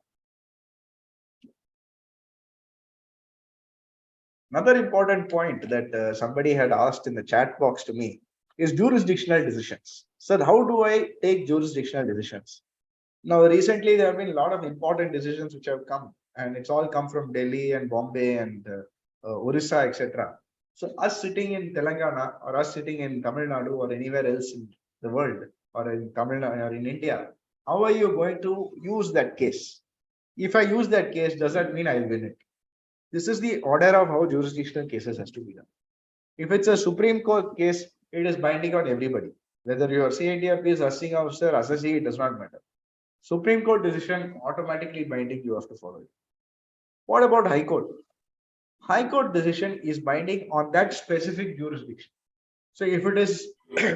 Another important point that somebody had asked in the chat box to me is jurisdictional decisions. So how do I take jurisdictional decisions? Now, recently there have been a lot of important decisions which have come, and it's all come from Delhi and Bombay and Orissa, etc. So us sitting in Telangana or us sitting in Tamil Nadu or anywhere else in the world, or in Tamil Nadu or in India, how are you going to use that case? If I use that case, does that mean I'll win it? This is the order of how jurisdictional cases has to be done. If it's a Supreme Court case, it is binding on everybody. Whether your CIT appeals, assessing officer, assessee, it does not matter. Supreme Court decision automatically binding, you have to follow it. What about High Court? High Court decision is binding on that specific jurisdiction. So if it is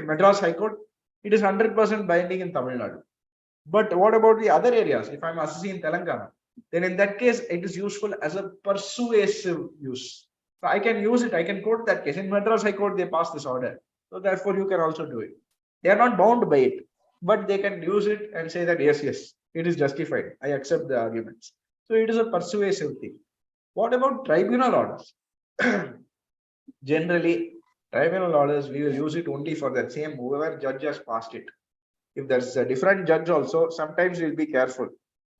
Madras High Court, it is 100% binding in Tamil Nadu. But what about the other areas? If I'm assessing in Telangana, then in that case, it is useful as a persuasive use. So I can use it, I can quote that case. In Madras High Court, they passed this order. So therefore, you can also do it. They are not bound by it, but they can use it and say that, yes, it is justified. I accept the arguments. So it is a persuasive thing. What about tribunal orders? Generally, tribunal orders, we will use it only for that same whoever judge has passed it. If there's a different judge also, sometimes we'll be careful.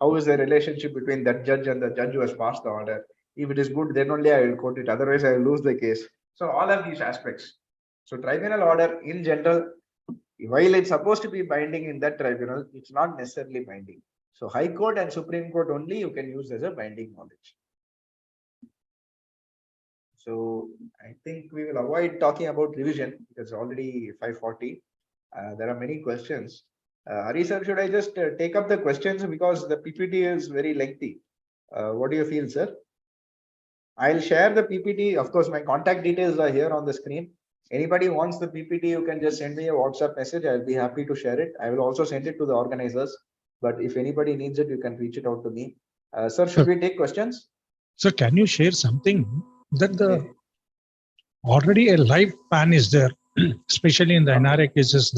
How is the relationship between that judge and the judge who has passed the order? If it is good, then only I will quote it. Otherwise, I will lose the case. So all of these aspects. So tribunal order in general, while it's supposed to be binding in that tribunal, it's not necessarily binding. So High Court and Supreme Court only you can use as a binding knowledge. So I think we will avoid talking about revision because already 5:40. There are many questions. Hari sir, should I just take up the questions because the PPT is very lengthy? What do you feel, sir? I'll share the PPT. Of course, my contact details are here on the screen. Anybody wants the PPT, you can just send me a WhatsApp message. I'll be happy to share it. I will also send it to the organizers. But if anybody needs it, you can reach it out to me. Sir, should we take questions? So can you share something that already a live pan is there, especially in the NRA cases,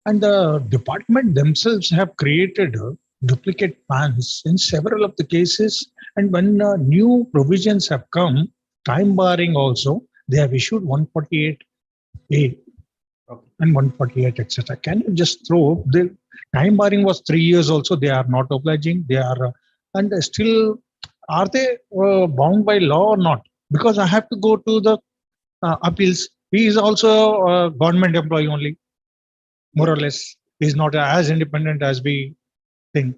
and the department themselves have created duplicate pans in several of the cases. And when new provisions have come, time barring also, they have issued 148A and 148, etc. Can you just throw the time barring was 3 years also? They are not obliging. They are, and still, are they bound by law or not? Because I have to go to the appeals. He is also a government employee only, more or less. He is not as independent as we think.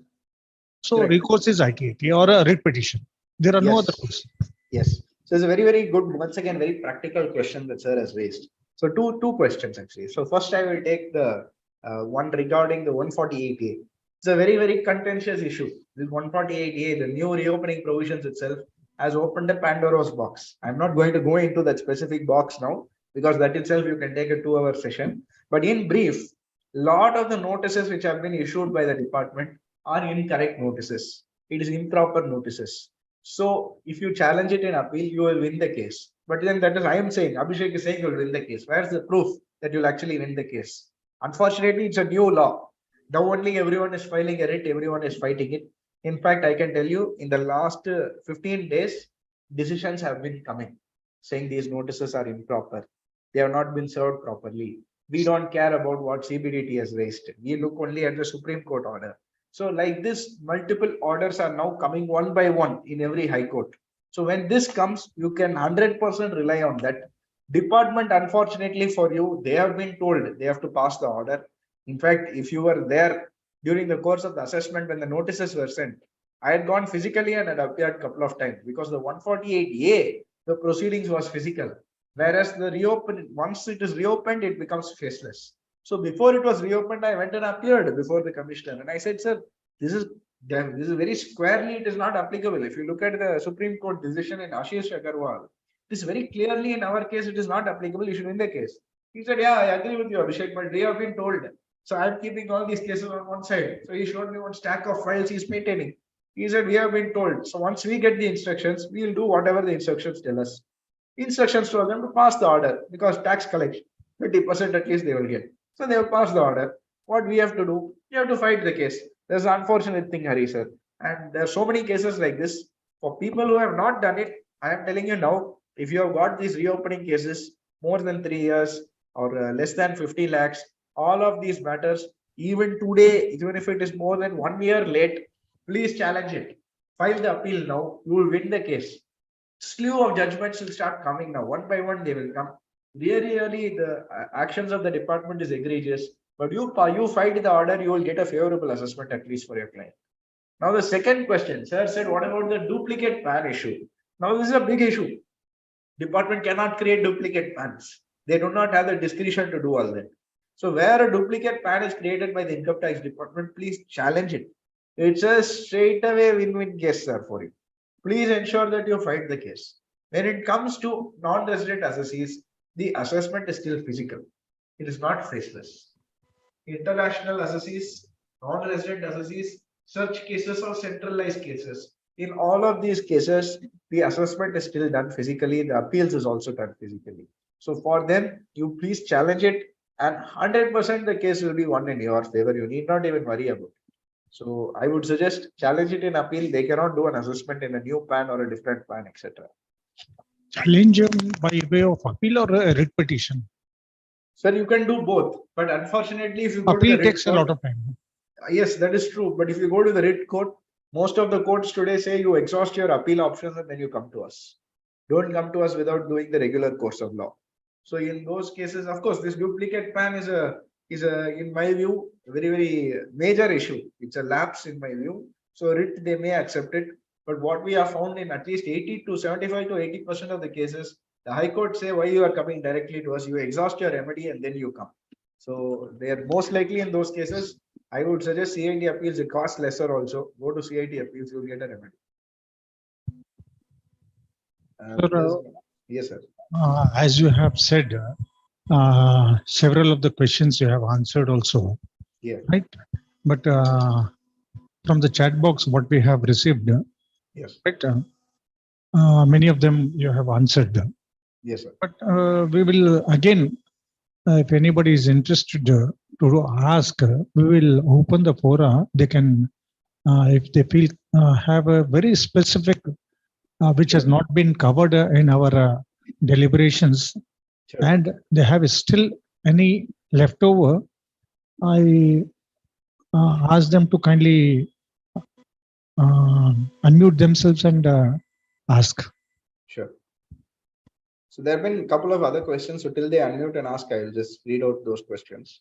So recourse is ITAT or a writ petition. There are no other ways. Yes. So it's a very, very good, once again, very practical question that sir has raised. So two questions actually. So first I will take the one regarding the 148A. It's a very, very contentious issue. This 148A, the new reopening provisions itself has opened a Pandora's box. I'm not going to go into that specific box now because that itself you can take a 2-hour session. But in brief, lot of the notices which have been issued by the department are incorrect notices. It is improper notices. So if you challenge it in appeal, you will win the case. But then that is, I am saying, Abhishek is saying you will win the case. Where's the proof that you'll actually win the case? Unfortunately, it's a new law. Now only everyone is filing a writ, everyone is fighting it. In fact, I can tell you in the last 15 days, decisions have been coming saying these notices are improper. They have not been served properly. We don't care about what CBDT has raised. We look only at the Supreme Court order. So like this, multiple orders are now coming one by one in every high court. So when this comes, you can 100% rely on that. Department, unfortunately for you, they have been told they have to pass the order. In fact, if you were there during the course of the assessment when the notices were sent, I had gone physically and had appeared a couple of times because the 148A, the proceedings was physical. Whereas the reopen, once it is reopened, it becomes faceless. So before it was reopened, I went and appeared before the commissioner and I said, sir, this is very squarely, it is not applicable. If you look at the Supreme Court decision in Ashish Agarwal, this very clearly in our case, it is not applicable. You should win the case. He said, yeah, I agree with you, Abhishek, but we have been told. So I'm keeping all these cases on one side. So he showed me one stack of files he's maintaining. He said, we have been told. So once we get the instructions, we will do whatever the instructions tell us. Instructions told them to pass the order because tax collection, 30% at least they will get. So they will pass the order. What we have to do, you have to fight the case. There's an unfortunate thing, Hari sir. And there are so many cases like this. For people who have not done it, I am telling you now, if you have got these reopening cases, more than 3 years or less than 50 lakhs, all of these matters, even today, even if it is more than 1 year late, please challenge it. File the appeal now, you will win the case. Slew of judgments will start coming now. One by one, they will come. Really, the actions of the department is egregious. But you fight the order, you will get a favorable assessment at least for your client. Now, the second question, sir said, what about the duplicate PAN issue? Now, this is a big issue. Department cannot create duplicate PANs. They do not have the discretion to do all that. So where a duplicate PAN is created by the income tax department, please challenge it. It's a straight away win-win case, sir, for you. Please ensure that you fight the case. When it comes to non-resident assessees, the assessment is still physical. It is not faceless. International assessees, non-resident assessees, such cases or centralized cases. In all of these cases, the assessment is still done physically. The appeals is also done physically. So for them, you please challenge it and 100% the case will be won in your favor. You need not even worry about it. So I would suggest challenge it in appeal. They cannot do an assessment in a new PAN or a different PAN, etc. Challenge by way of appeal or a writ petition? Sir, you can do both. But unfortunately, if you go Appeal to the takes a court, lot of time. yes, that is true. But if you go to the writ court, most of the courts today say you exhaust your appeal options and then you come to us. Don't come to us without doing the regular course of law. So in those cases, of course, this duplicate PAN is in my view, very major issue. It's a lapse in my view. So writ, they may accept it. But what we have found in at least 80 to 75 to 80% of the cases, the High Court say why you are coming directly to us. You exhaust your remedy and then you come. So they are most likely in those cases. I would suggest CIT appeals. It costs lesser also. Go to CIT appeals, you will get a remedy. Yes, sir. As you have said, several of the questions you have answered also. Yeah. Right. But from the chat box, what we have received, yes, right, many of them you have answered. Yes, sir. But we will again, if anybody is interested to ask, we will open the fora. They can, if they feel have a very specific, which has not been covered in our deliberations, Sure. and they have still any leftover, I ask them to kindly unmute themselves and ask. Sure. So there have been a couple of other questions. So till they unmute and ask, I will just read out those questions.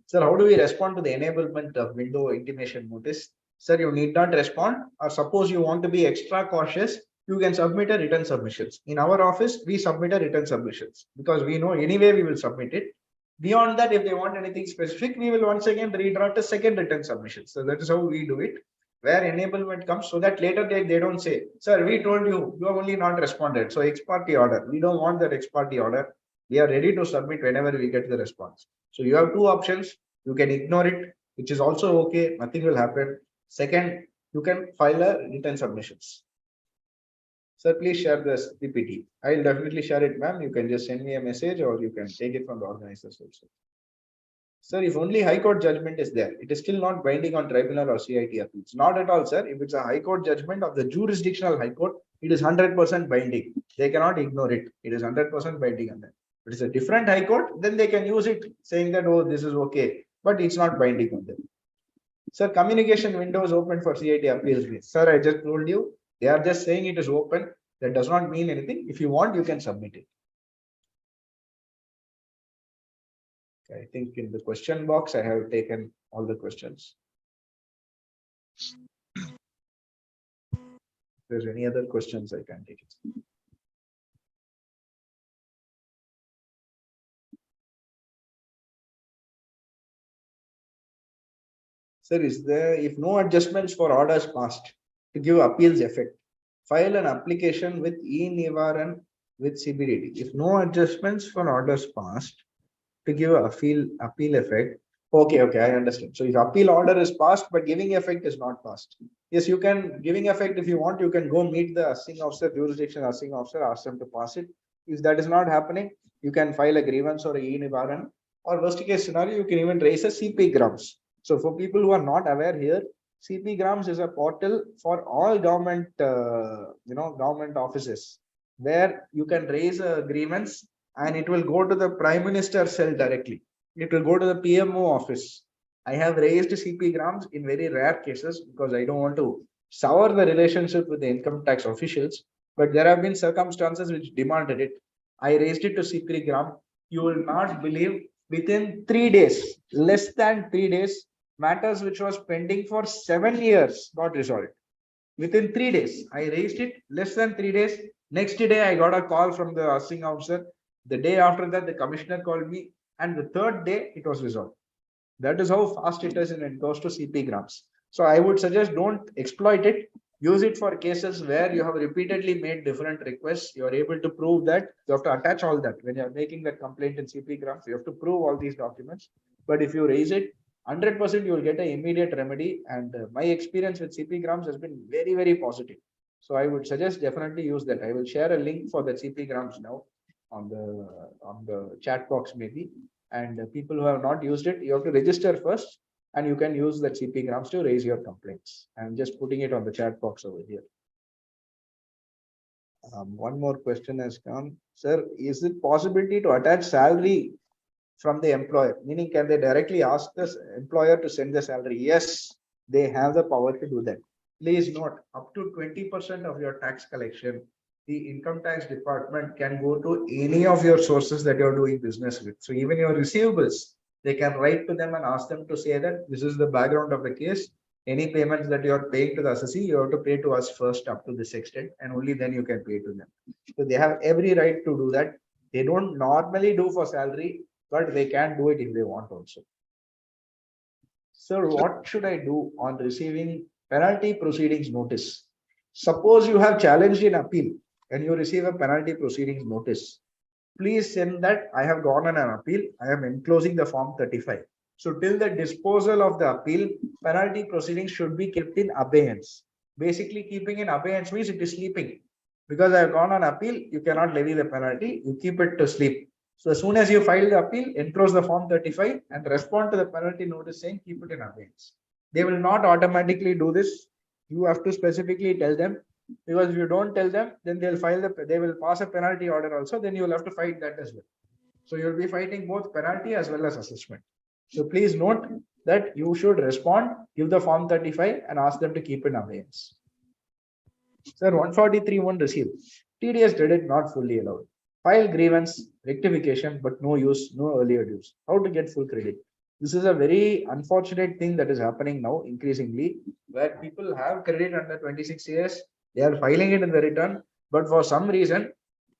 Sir, how do we respond to the enablement of window intimation notice? Sir, you need not respond. Or suppose you want to be extra cautious, you can submit a written submissions. In our office, we submit a written submissions because we know anyway we will submit it. Beyond that, if they want anything specific, we will once again redraft a second written submission. So that is how we do it, where enablement comes, so that later they don't say, sir, we told you, you have only not responded. So ex parte order, we don't want that ex parte order. We are ready to submit whenever we get the response. So you have two options. You can ignore it, which is also okay. Nothing will happen. Second, you can file a written submissions. Sir, please share this PPT. I'll definitely share it, ma'am. You can just send me a message or you can take it from the organizers also. Sir, if only High Court judgment is there, it is still not binding on tribunal or CIT appeals. Not at all, sir. If it's a High Court judgment of the jurisdictional High Court, it is 100% binding. They cannot ignore it. It is 100% binding on them. If it's a different High Court, then they can use it saying that, oh, this is okay, but it's not binding on them. Sir, communication window is open for CIT appeals. Sir, I just told you, they are just saying it is open. That does not mean anything. If you want, you can submit it. I think in the question box, I have taken all the questions. If there's any other questions, I can take it. Sir, is there, if no adjustments for orders passed to give appeals effect, file an application with e-Nivaran with CBDT. If no adjustments for orders passed to give appeal effect, okay, I understand. So if appeal order is passed, but giving effect is not passed. Yes, you can, giving effect, if you want, you can go meet the assessing officer, jurisdiction assessing officer, ask them to pass it. If that is not happening, you can file a grievance or a e-Nivaran, or worst case scenario, you can even raise a CP grams. So for people who are not aware here, CP grams is a portal for all government, government offices where you can raise a grievance and it will go to the Prime Minister's cell directly. It will go to the PMO office. I have raised CP grams in very rare cases because I don't want to sour the relationship with the income tax officials, but there have been circumstances which demanded it. I raised it to CP gram. You will not believe, within 3 days, less than 3 days, matters which was pending for 7 years got resolved. Within 3 days, I raised it, less than 3 days. Next day, I got a call from the assessing officer. The day after that, the commissioner called me, and the third day, it was resolved. That is how fast it is, and it goes to CP grams. So I would suggest don't exploit it. Use it for cases where you have repeatedly made different requests. You are able to prove that. You have to attach all that when you are making that complaint in CP grams. You have to prove all these documents. But if you raise it, 100% you will get an immediate remedy. And my experience with CP grams has been very, very positive. So I would suggest definitely use that. I will share a link for the CP grams now on the chat box maybe. And people who have not used it, you have to register first, and you can use that CP grams to raise your complaints. I'm just putting it on the chat box over here. One more question has come. Sir, is it possibility to attach salary from the employer? Meaning, can they directly ask the employer to send the salary? Yes, they have the power to do that. Please note, up to 20% of your tax collection, the income tax department can go to any of your sources that you're doing business with. So even your receivables, they can write to them and ask them to say that this is the background of the case. Any payments that you're paying to the assessee, you have to pay to us first up to this extent, and only then you can pay to them. So they have every right to do that. They don't normally do for salary, but they can do it if they want also. Sir, what should I do on receiving penalty proceedings notice? Suppose you have challenged in appeal and you receive a penalty proceedings notice. Please send that I have gone on an appeal. I am enclosing the form 35. So till the disposal of the appeal, penalty proceedings should be kept in abeyance. Basically, keeping in abeyance means it is sleeping. Because I have gone on appeal, you cannot levy the penalty. You keep it to sleep. So as soon as you file the appeal, enclose the form 35 and respond to the penalty notice saying keep it in abeyance. They will not automatically do this. You have to specifically tell them, because if you don't tell them, then they will pass a penalty order also. Then you will have to fight that as well. So you'll be fighting both penalty as well as assessment. So please note that you should respond, give the form 35 and ask them to keep in abeyance. Sir, 143.1 received. TDS credit not fully allowed. File grievance, rectification, but no use, no earlier dues. How to get full credit? This is a very unfortunate thing that is happening now increasingly, where people have credit under 26 years. They are filing it in the return, but for some reason,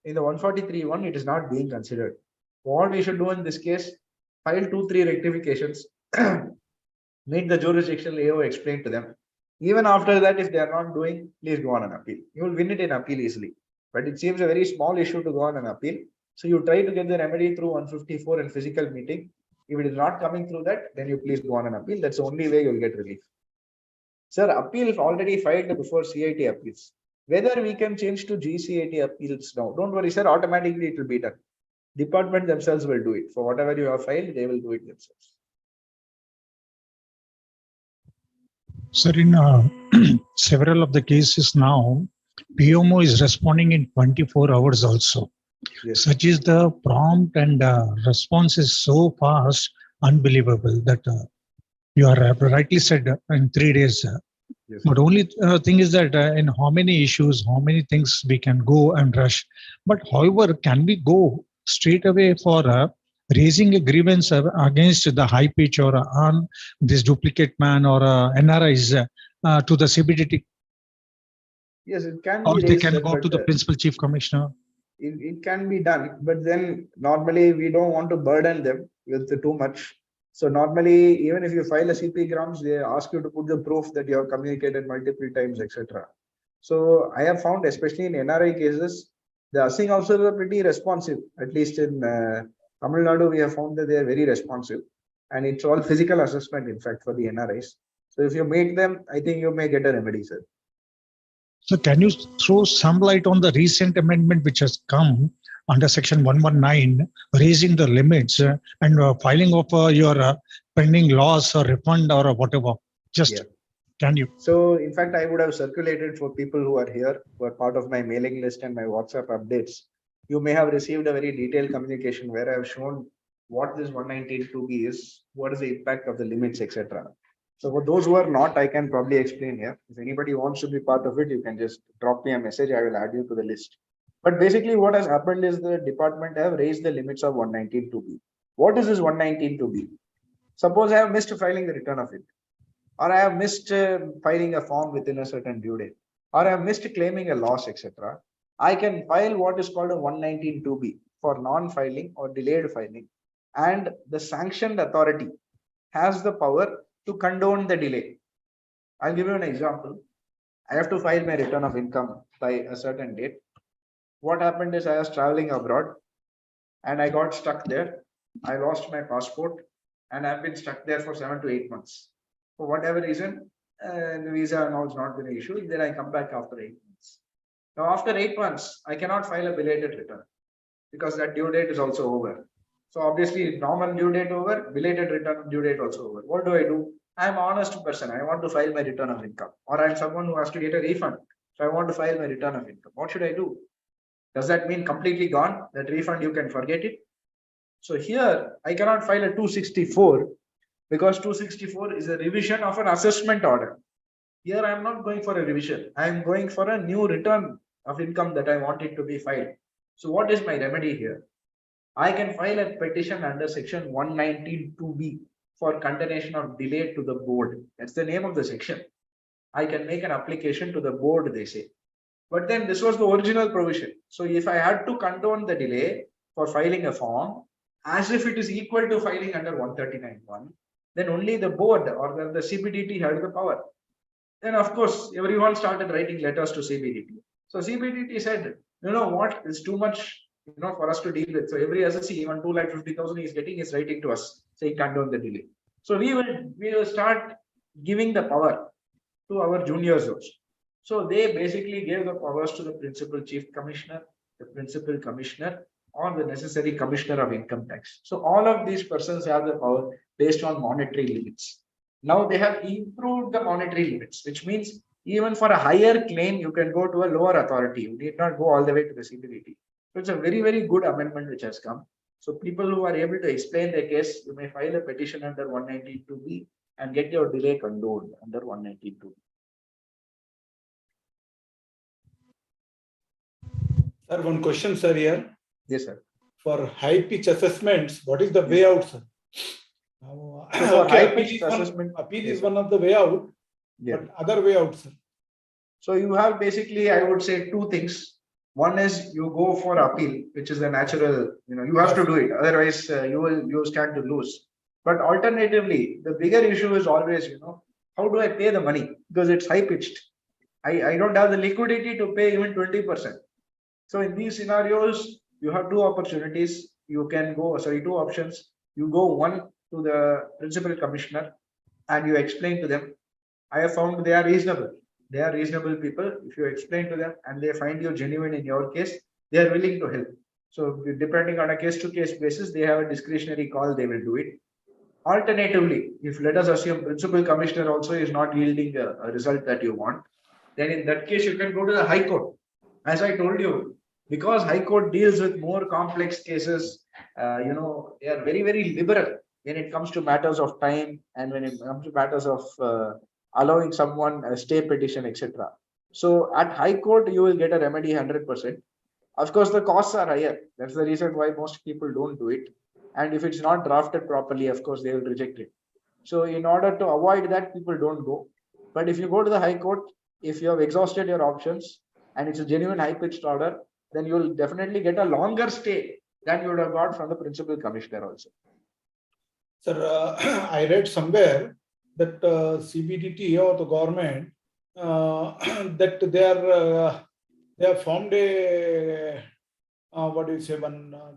in the 143.1, it is not being considered. What we should do in this case, file 2-3 rectifications, meet the jurisdictional AO, explain to them. Even after that, if they are not doing, please go on an appeal. You will win it in appeal easily. But it seems a very small issue to go on an appeal. So you try to get the remedy through 154 and physical meeting. If it is not coming through that, then you please go on an appeal. That's the only way you'll get relief. Sir, appeal already filed before CIT appeals. Whether we can change to GCAT appeals now, don't worry, sir, automatically it will be done. Department themselves will do it. For whatever you have filed, they will do it themselves. Sir, in several of the cases now, PMO is responding in 24 hours also. Yes. Such is the prompt and response is so fast, unbelievable that you are rightly said in 3 days. Yes. But only thing is that in how many issues, how many things we can go and rush. But however, can we go straight away for raising a grievance against the high pitch or on this duplicate man or NRIs to the CBDT? Yes, it can Or be they raised, can sir, go but, to the principal chief commissioner? it can be done, but then normally we don't want to burden them with too much. So normally, even if you file a CP grounds, they ask you to put the proof that you have communicated multiple times, etc. So I have found, especially in NRI cases, the assing officers are pretty responsive. At least in Tamil Nadu, we have found that they are very responsive, and it's all physical assessment, in fact, for the NRIs. So if you meet them, I think you may get a remedy, sir. So can you throw some light on the recent amendment which has come under section 119, raising the limits and filing of your pending loss or refund or whatever? Just Yeah. can you? So in fact, I would have circulated for people who are here, who are part of my mailing list and my WhatsApp updates. You may have received a very detailed communication where I have shown what this 119(2)B is, what is the impact of the limits, etc. So for those who are not, I can probably explain here. If anybody wants to be part of it, you can just drop me a message. I will add you to the list. But basically what has happened is the department have raised the limits of 119(2)B. What is this 119(2)B? Suppose I have missed filing the return of it, or I have missed filing a form within a certain due date, or I have missed claiming a loss, etc. I can file what is called a 119(2)B for non-filing or delayed filing, and the sanctioned authority has the power to condone the delay. I'll give you an example. I have to file my return of income by a certain date. What happened is I was traveling abroad and I got stuck there. I lost my passport and I've been stuck there for 7 to 8 months. For whatever reason, the visa and all is not been issued. Then I come back after 8 months. Now, after 8 months, I cannot file a belated return because that due date is also over. So obviously, normal due date over, belated return due date also over. What do? I'm an honest person. I want to file my return of income, or I'm someone who has to get a refund. So I want to file my return of income. What should I do? Does that mean completely gone? That refund, you can forget it? So here, I cannot file a 264 because 264 is a revision of an assessment order. Here, I'm not going for a revision. I'm going for a new return of income that I want it to be filed. So what is my remedy here? I can file a petition under section 119(2)B for continuation of delay to the board. That's the name of the section. I can make an application to the board, they say. But then this was the original provision. So if I had to condone the delay for filing a form, as if it is equal to filing under 139(1), then only the board or the CBDT had the power. Then of course, everyone started writing letters to CBDT. So CBDT said, you know what, it's too much, for us to deal with. So every SSC, even 2,50,000 is getting, is writing to us, saying condone the delay. So we will start giving the power to our juniors also. So they basically gave the powers to the principal chief commissioner, the principal commissioner, or the necessary commissioner of income tax. So all of these persons have the power based on monetary limits. Now they have improved the monetary limits, which means even for a higher claim, you can go to a lower authority. You need not go all the way to the CBDT. So it's a very, very good amendment which has come. So people who are able to explain their case, you may file a petition under 119(2)B and get your delay condoned under 119(2). Sir, one question, sir, here. Yes, sir. For high pitch assessments, what is the way out, sir? So for high pitch assessment, appeal is one of the way out, yeah. but other way out, sir. So you have basically, I would say, two things. One is you go for appeal, which is a natural, you have to do it. Otherwise, you stand to lose. But alternatively, the bigger issue is always, how do I pay the money? Because it's high pitched. I don't have the liquidity to pay even 20%. So in these scenarios, you have two opportunities. You can go, two options. You go one to the principal commissioner and you explain to them. I have found they are reasonable. They are reasonable people. If you explain to them and they find you genuine in your case, they are willing to help. So depending on a case-to-case basis, they have a discretionary call, they will do it. Alternatively, if let us assume principal commissioner also is not yielding a result that you want, then in that case, you can go to the High Court. As I told you, because High Court deals with more complex cases, they are very, very liberal when it comes to matters of time and when it comes to matters of allowing someone a stay petition, etc. So at High Court, you will get a remedy 100%. Of course, the costs are higher. That's the reason why most people don't do it. And if it's not drafted properly, of course, they will reject it. So in order to avoid that, people don't go. But if you go to the High Court, if you have exhausted your options and it's a genuine high-pitched order, then you will definitely get a longer stay than you would have got from the principal commissioner also. Sir, I read somewhere that CBDT or the government that they have formed a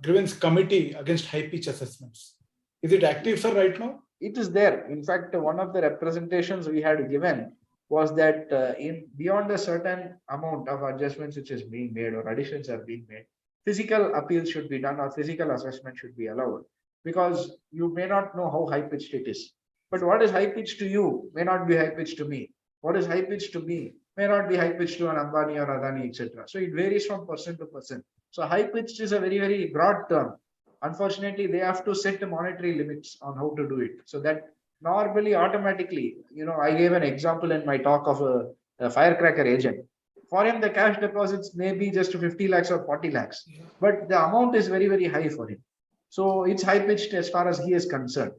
grievance committee against high pitch assessments. Is it active, sir, right now? It is there. In fact, one of the representations we had given was that in beyond a certain amount of adjustments which is being made or additions are being made, physical appeals should be done or physical assessment should be allowed, because you may not know how high pitched it is. But what is high pitched to you may not be high pitched to me. What is high pitched to me may not be high pitched to an Ambani or Adani, etc. So it varies from person to person. So high pitched is a very, very broad term. Unfortunately, they have to set the monetary limits on how to do it. So that normally, automatically, I gave an example in my talk of a firecracker agent. For him, the cash deposits may be just 50 lakhs or 40 lakhs, but the amount is very, very high for him. So it's high pitched as far as he is concerned.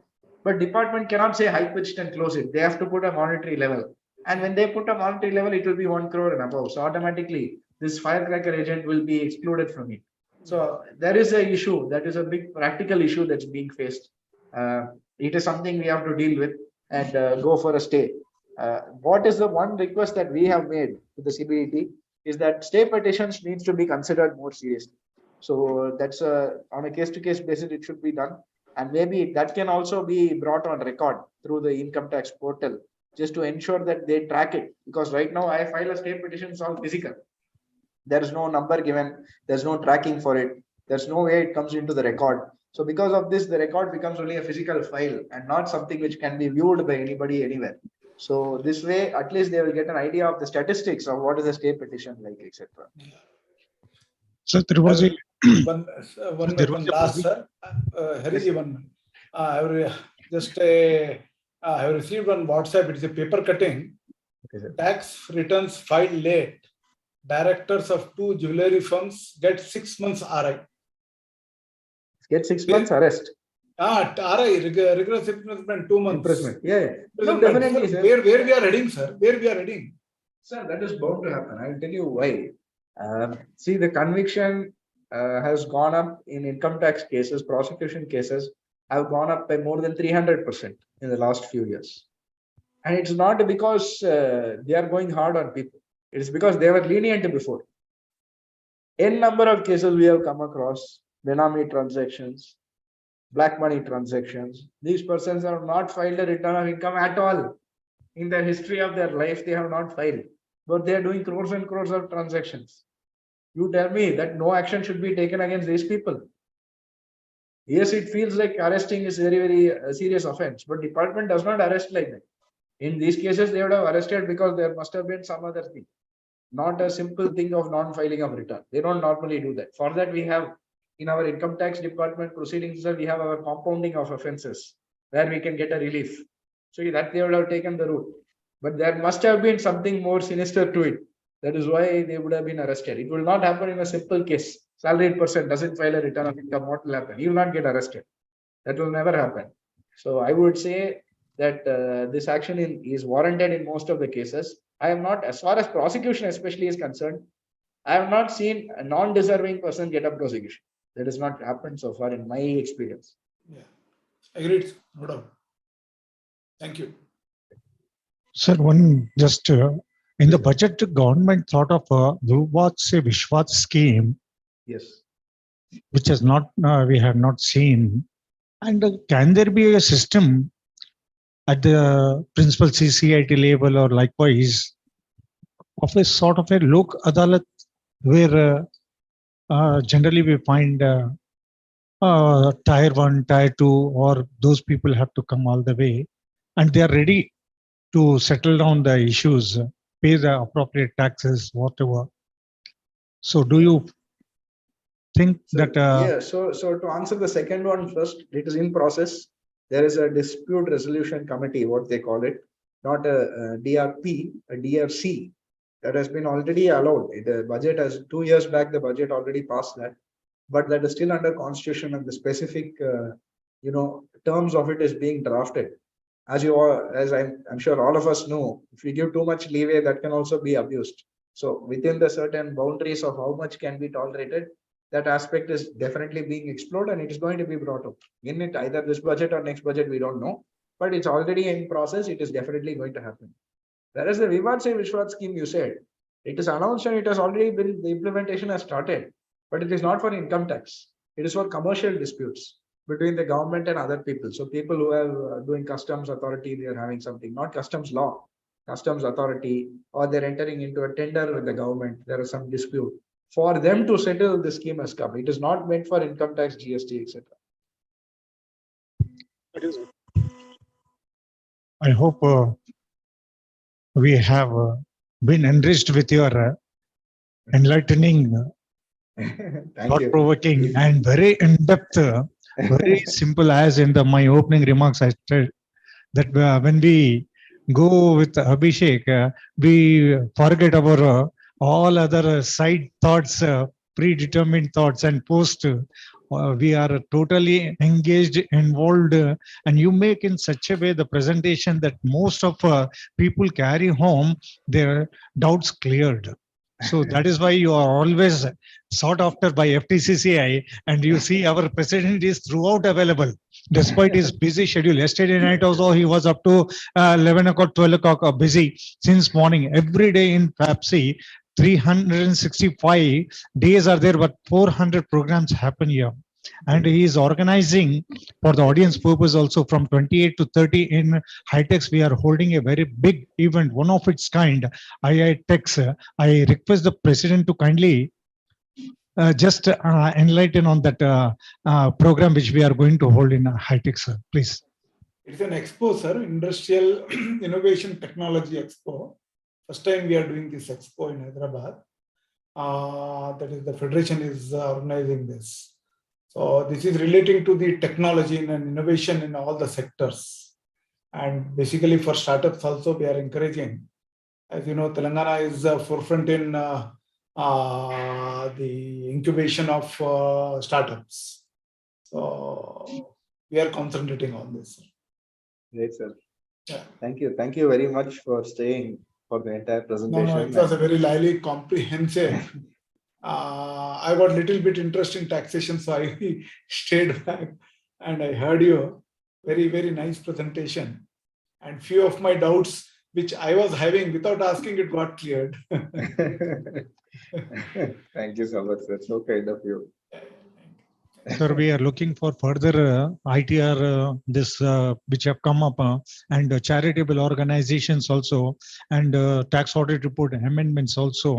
But department cannot say high pitched and close it. They have to put a monetary level. And when they put a monetary level, it will be 1 crore and above. So automatically, this firecracker agent will be excluded from it. So there is an issue, that is a big practical issue that's being faced. It is something we have to deal with and go for a stay. What is the one request that we have made to the CBDT is that stay petitions needs to be considered more seriously. So that's on a case-to-case basis, it should be done. And maybe that can also be brought on record through the income tax portal, just to ensure that they track it. Because right now I file a stay petition, it's all physical. There's no number given, there's no tracking for it, there's no way it comes into the record. So because of this, the record becomes only a physical file and not something which can be viewed by anybody anywhere. So this way, at least they will get an idea of the statistics of what is a stay petition like, etc. So there was a one last, sir. Hariji, I have received one WhatsApp. It is a paper cutting. Okay, Tax returns filed late. Directors of 2 jewelry firms get 6 months RI. Get 6 months arrest. RI, rigorous imprisonment, 2 months. Imprisonment. Yeah. No, definitely, sir, sir. where we are heading, sir? Where we are heading? Sir, that is bound to happen. I'll tell you why. See, the conviction has gone up in income tax cases, prosecution cases have gone up by more than 300% in the last few years. And it's not because they are going hard on people. It is because they were lenient before. N number of cases we have come across, benami transactions, black money transactions. These persons have not filed a return of income at all. In the history of their life, they have not filed. But they are doing crores and crores of transactions. You tell me that no action should be taken against these people. Yes, it feels like arresting is very, very serious offense, but department does not arrest like that. In these cases, they would have arrested because there must have been some other thing, not a simple thing of non-filing of return. They don't normally do that. For that, we have in our income tax department proceedings, we have our compounding of offenses where we can get a relief. So that they would have taken the route. But there must have been something more sinister to it. That is why they would have been arrested. It will not happen in a simple case. Salaried person doesn't file a return of income. What will happen? He will not get arrested. That will never happen. So I would say that this action is warranted in most of the cases. I have not, as far as prosecution especially is concerned, I have not seen a non-deserving person get a prosecution. That has not happened so far in my experience. Yeah, agreed. No doubt. Thank you. Sir, one just in the budget, the government thought of a Dhruvat Se Vishwas scheme, Yes. which has not we have not seen. And can there be a system at the principal CCIT level or likewise of a sort of a lok adalat where generally we find tier 1, tier 2, or those people have to come all the way and they are ready to settle down the issues, pay the appropriate taxes, whatever. So do you think So, that so to answer the second one first, it is in process. There is a dispute resolution committee, what they call it, not a DRP, a DRC, that has been already allowed. The budget has 2 years back, the budget already passed that, but that is still under constitution and the specific, terms of it is being drafted. As you all, as I'm sure all of us know, if we give too much leeway, that can also be abused. So within the certain boundaries of how much can be tolerated, that aspect is definitely being explored and it is going to be brought up in it, either this budget or next budget, we don't know, but it's already in process. It is definitely going to happen. Whereas the Vivad Se Vishwas scheme, you said, it is announced and it has already been, the implementation has started, but it is not for income tax. It is for commercial disputes between the government and other people. So people who are doing customs authority, they are having something, not customs law, customs authority, or they're entering into a tender with the government. There is some dispute. For them to settle, the scheme has come. It is not meant for income tax, GST, etc. I hope we have been enriched with your enlightening, Thank you. thought-provoking, and very in-depth, very simple. As in my opening remarks, I said that when we go with Abhishek, we forget about all other side thoughts, predetermined thoughts, and post. We are totally engaged, involved, and you make in such a way the presentation that most of people carry home their doubts cleared. So that is why you are always sought after by FTCCI, and you see our president is throughout available despite his busy schedule. Yesterday night also he was up to 11 o'clock, 12 o'clock, busy since morning. Every day in FAPSI, 365 days are there, but 400 programs happen here. And he is organizing for the audience purpose also from 28 to 30 in High-Techs. We are holding a very big event, one of its kind, II-Techs. I request the president to kindly just enlighten on that program which we are going to hold in High-Techs, please. It's an expo, sir, Industrial Innovation Technology Expo. First time we are doing this expo in Hyderabad. That is, the Federation is organizing this. So this is relating to the technology and innovation in all the sectors. And basically for startups also, we are encouraging. As you know, Telangana is forefront in the incubation of startups. So we are concentrating on this. Great, sir. Yeah. Thank you. Thank you very much for staying for the entire presentation. No, it was a very lively, comprehensive. I got a little bit interest in taxation, so I stayed back and I heard you. Very, very nice presentation. And few of my doubts, which I was having without asking, it got cleared. Thank you so much, sir. So kind of you. Sir, we are looking for further ITR, which have come up, and charitable organizations also, and tax audit report amendments also.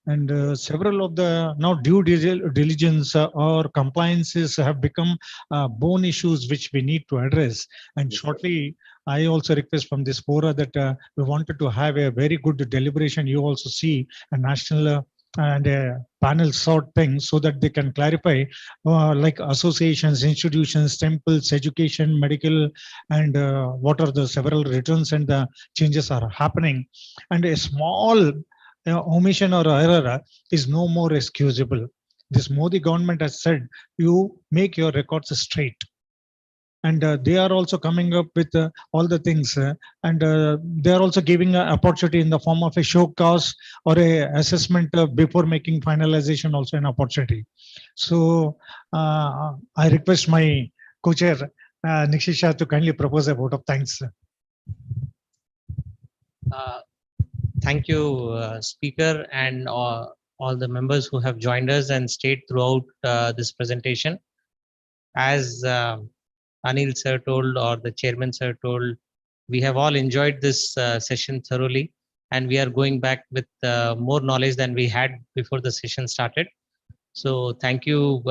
And several of the now due diligence or compliances have become bone issues which we need to address. And shortly, I also request from this fora that we wanted to have a very good deliberation. You also see a national and a panel sort thing so that they can clarify like associations, institutions, temples, education, medical, and what are the several returns and the changes are happening. And a small omission or error is no more excusable. This Modi government has said, you make your records straight. And they are also coming up with all the things, and they are also giving an opportunity in the form of a show cause or a assessment before making finalization, also an opportunity. So I request my co-chair Nikshit to kindly propose a vote of thanks. Thank you, Speaker, and all the members who have joined us and stayed throughout this presentation. As Anil sir told, or the chairman sir told, we have all enjoyed this session thoroughly. and we are going back with more knowledge than we had before the session started. So thank you,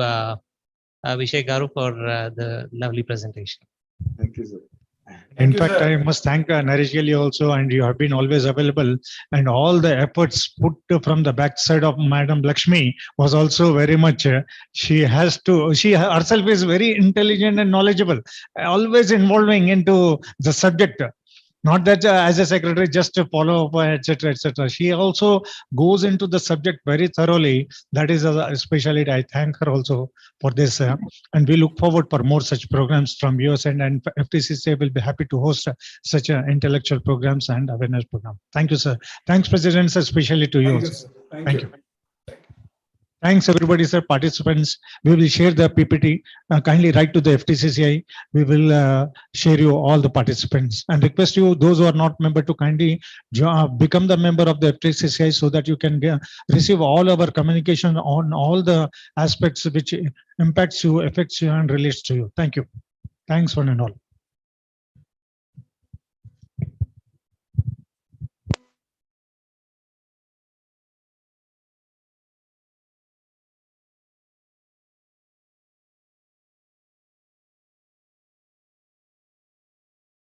Abhishek Garu, for the lovely presentation. Thank you, sir. In you, fact, sir. I must thank Naresh Gili also, and you have been always available. And all the efforts put from the backside of Madam Lakshmi was also very much. She herself is very intelligent and knowledgeable, always involving into the subject. Not that as a secretary just to follow up, etc., etc. She also goes into the subject very thoroughly. That is a specialty. I thank her also for this, and we look forward for more such programs from US and FTCCI will be happy to host such intellectual programs and awareness program. Thank you, sir. Thanks, President, sir, especially to you. Thank you, Also. sir. Thank Thank you. you. Thanks, everybody, sir. Participants, we will share the PPT. Kindly write to the FTCCI. We will share you all the participants and request you, those who are not member, to kindly become the member of the FTCCI so that you can receive all our communication on all the aspects which impacts you, affects you, and relates to you. Thank you. Thanks, one and all.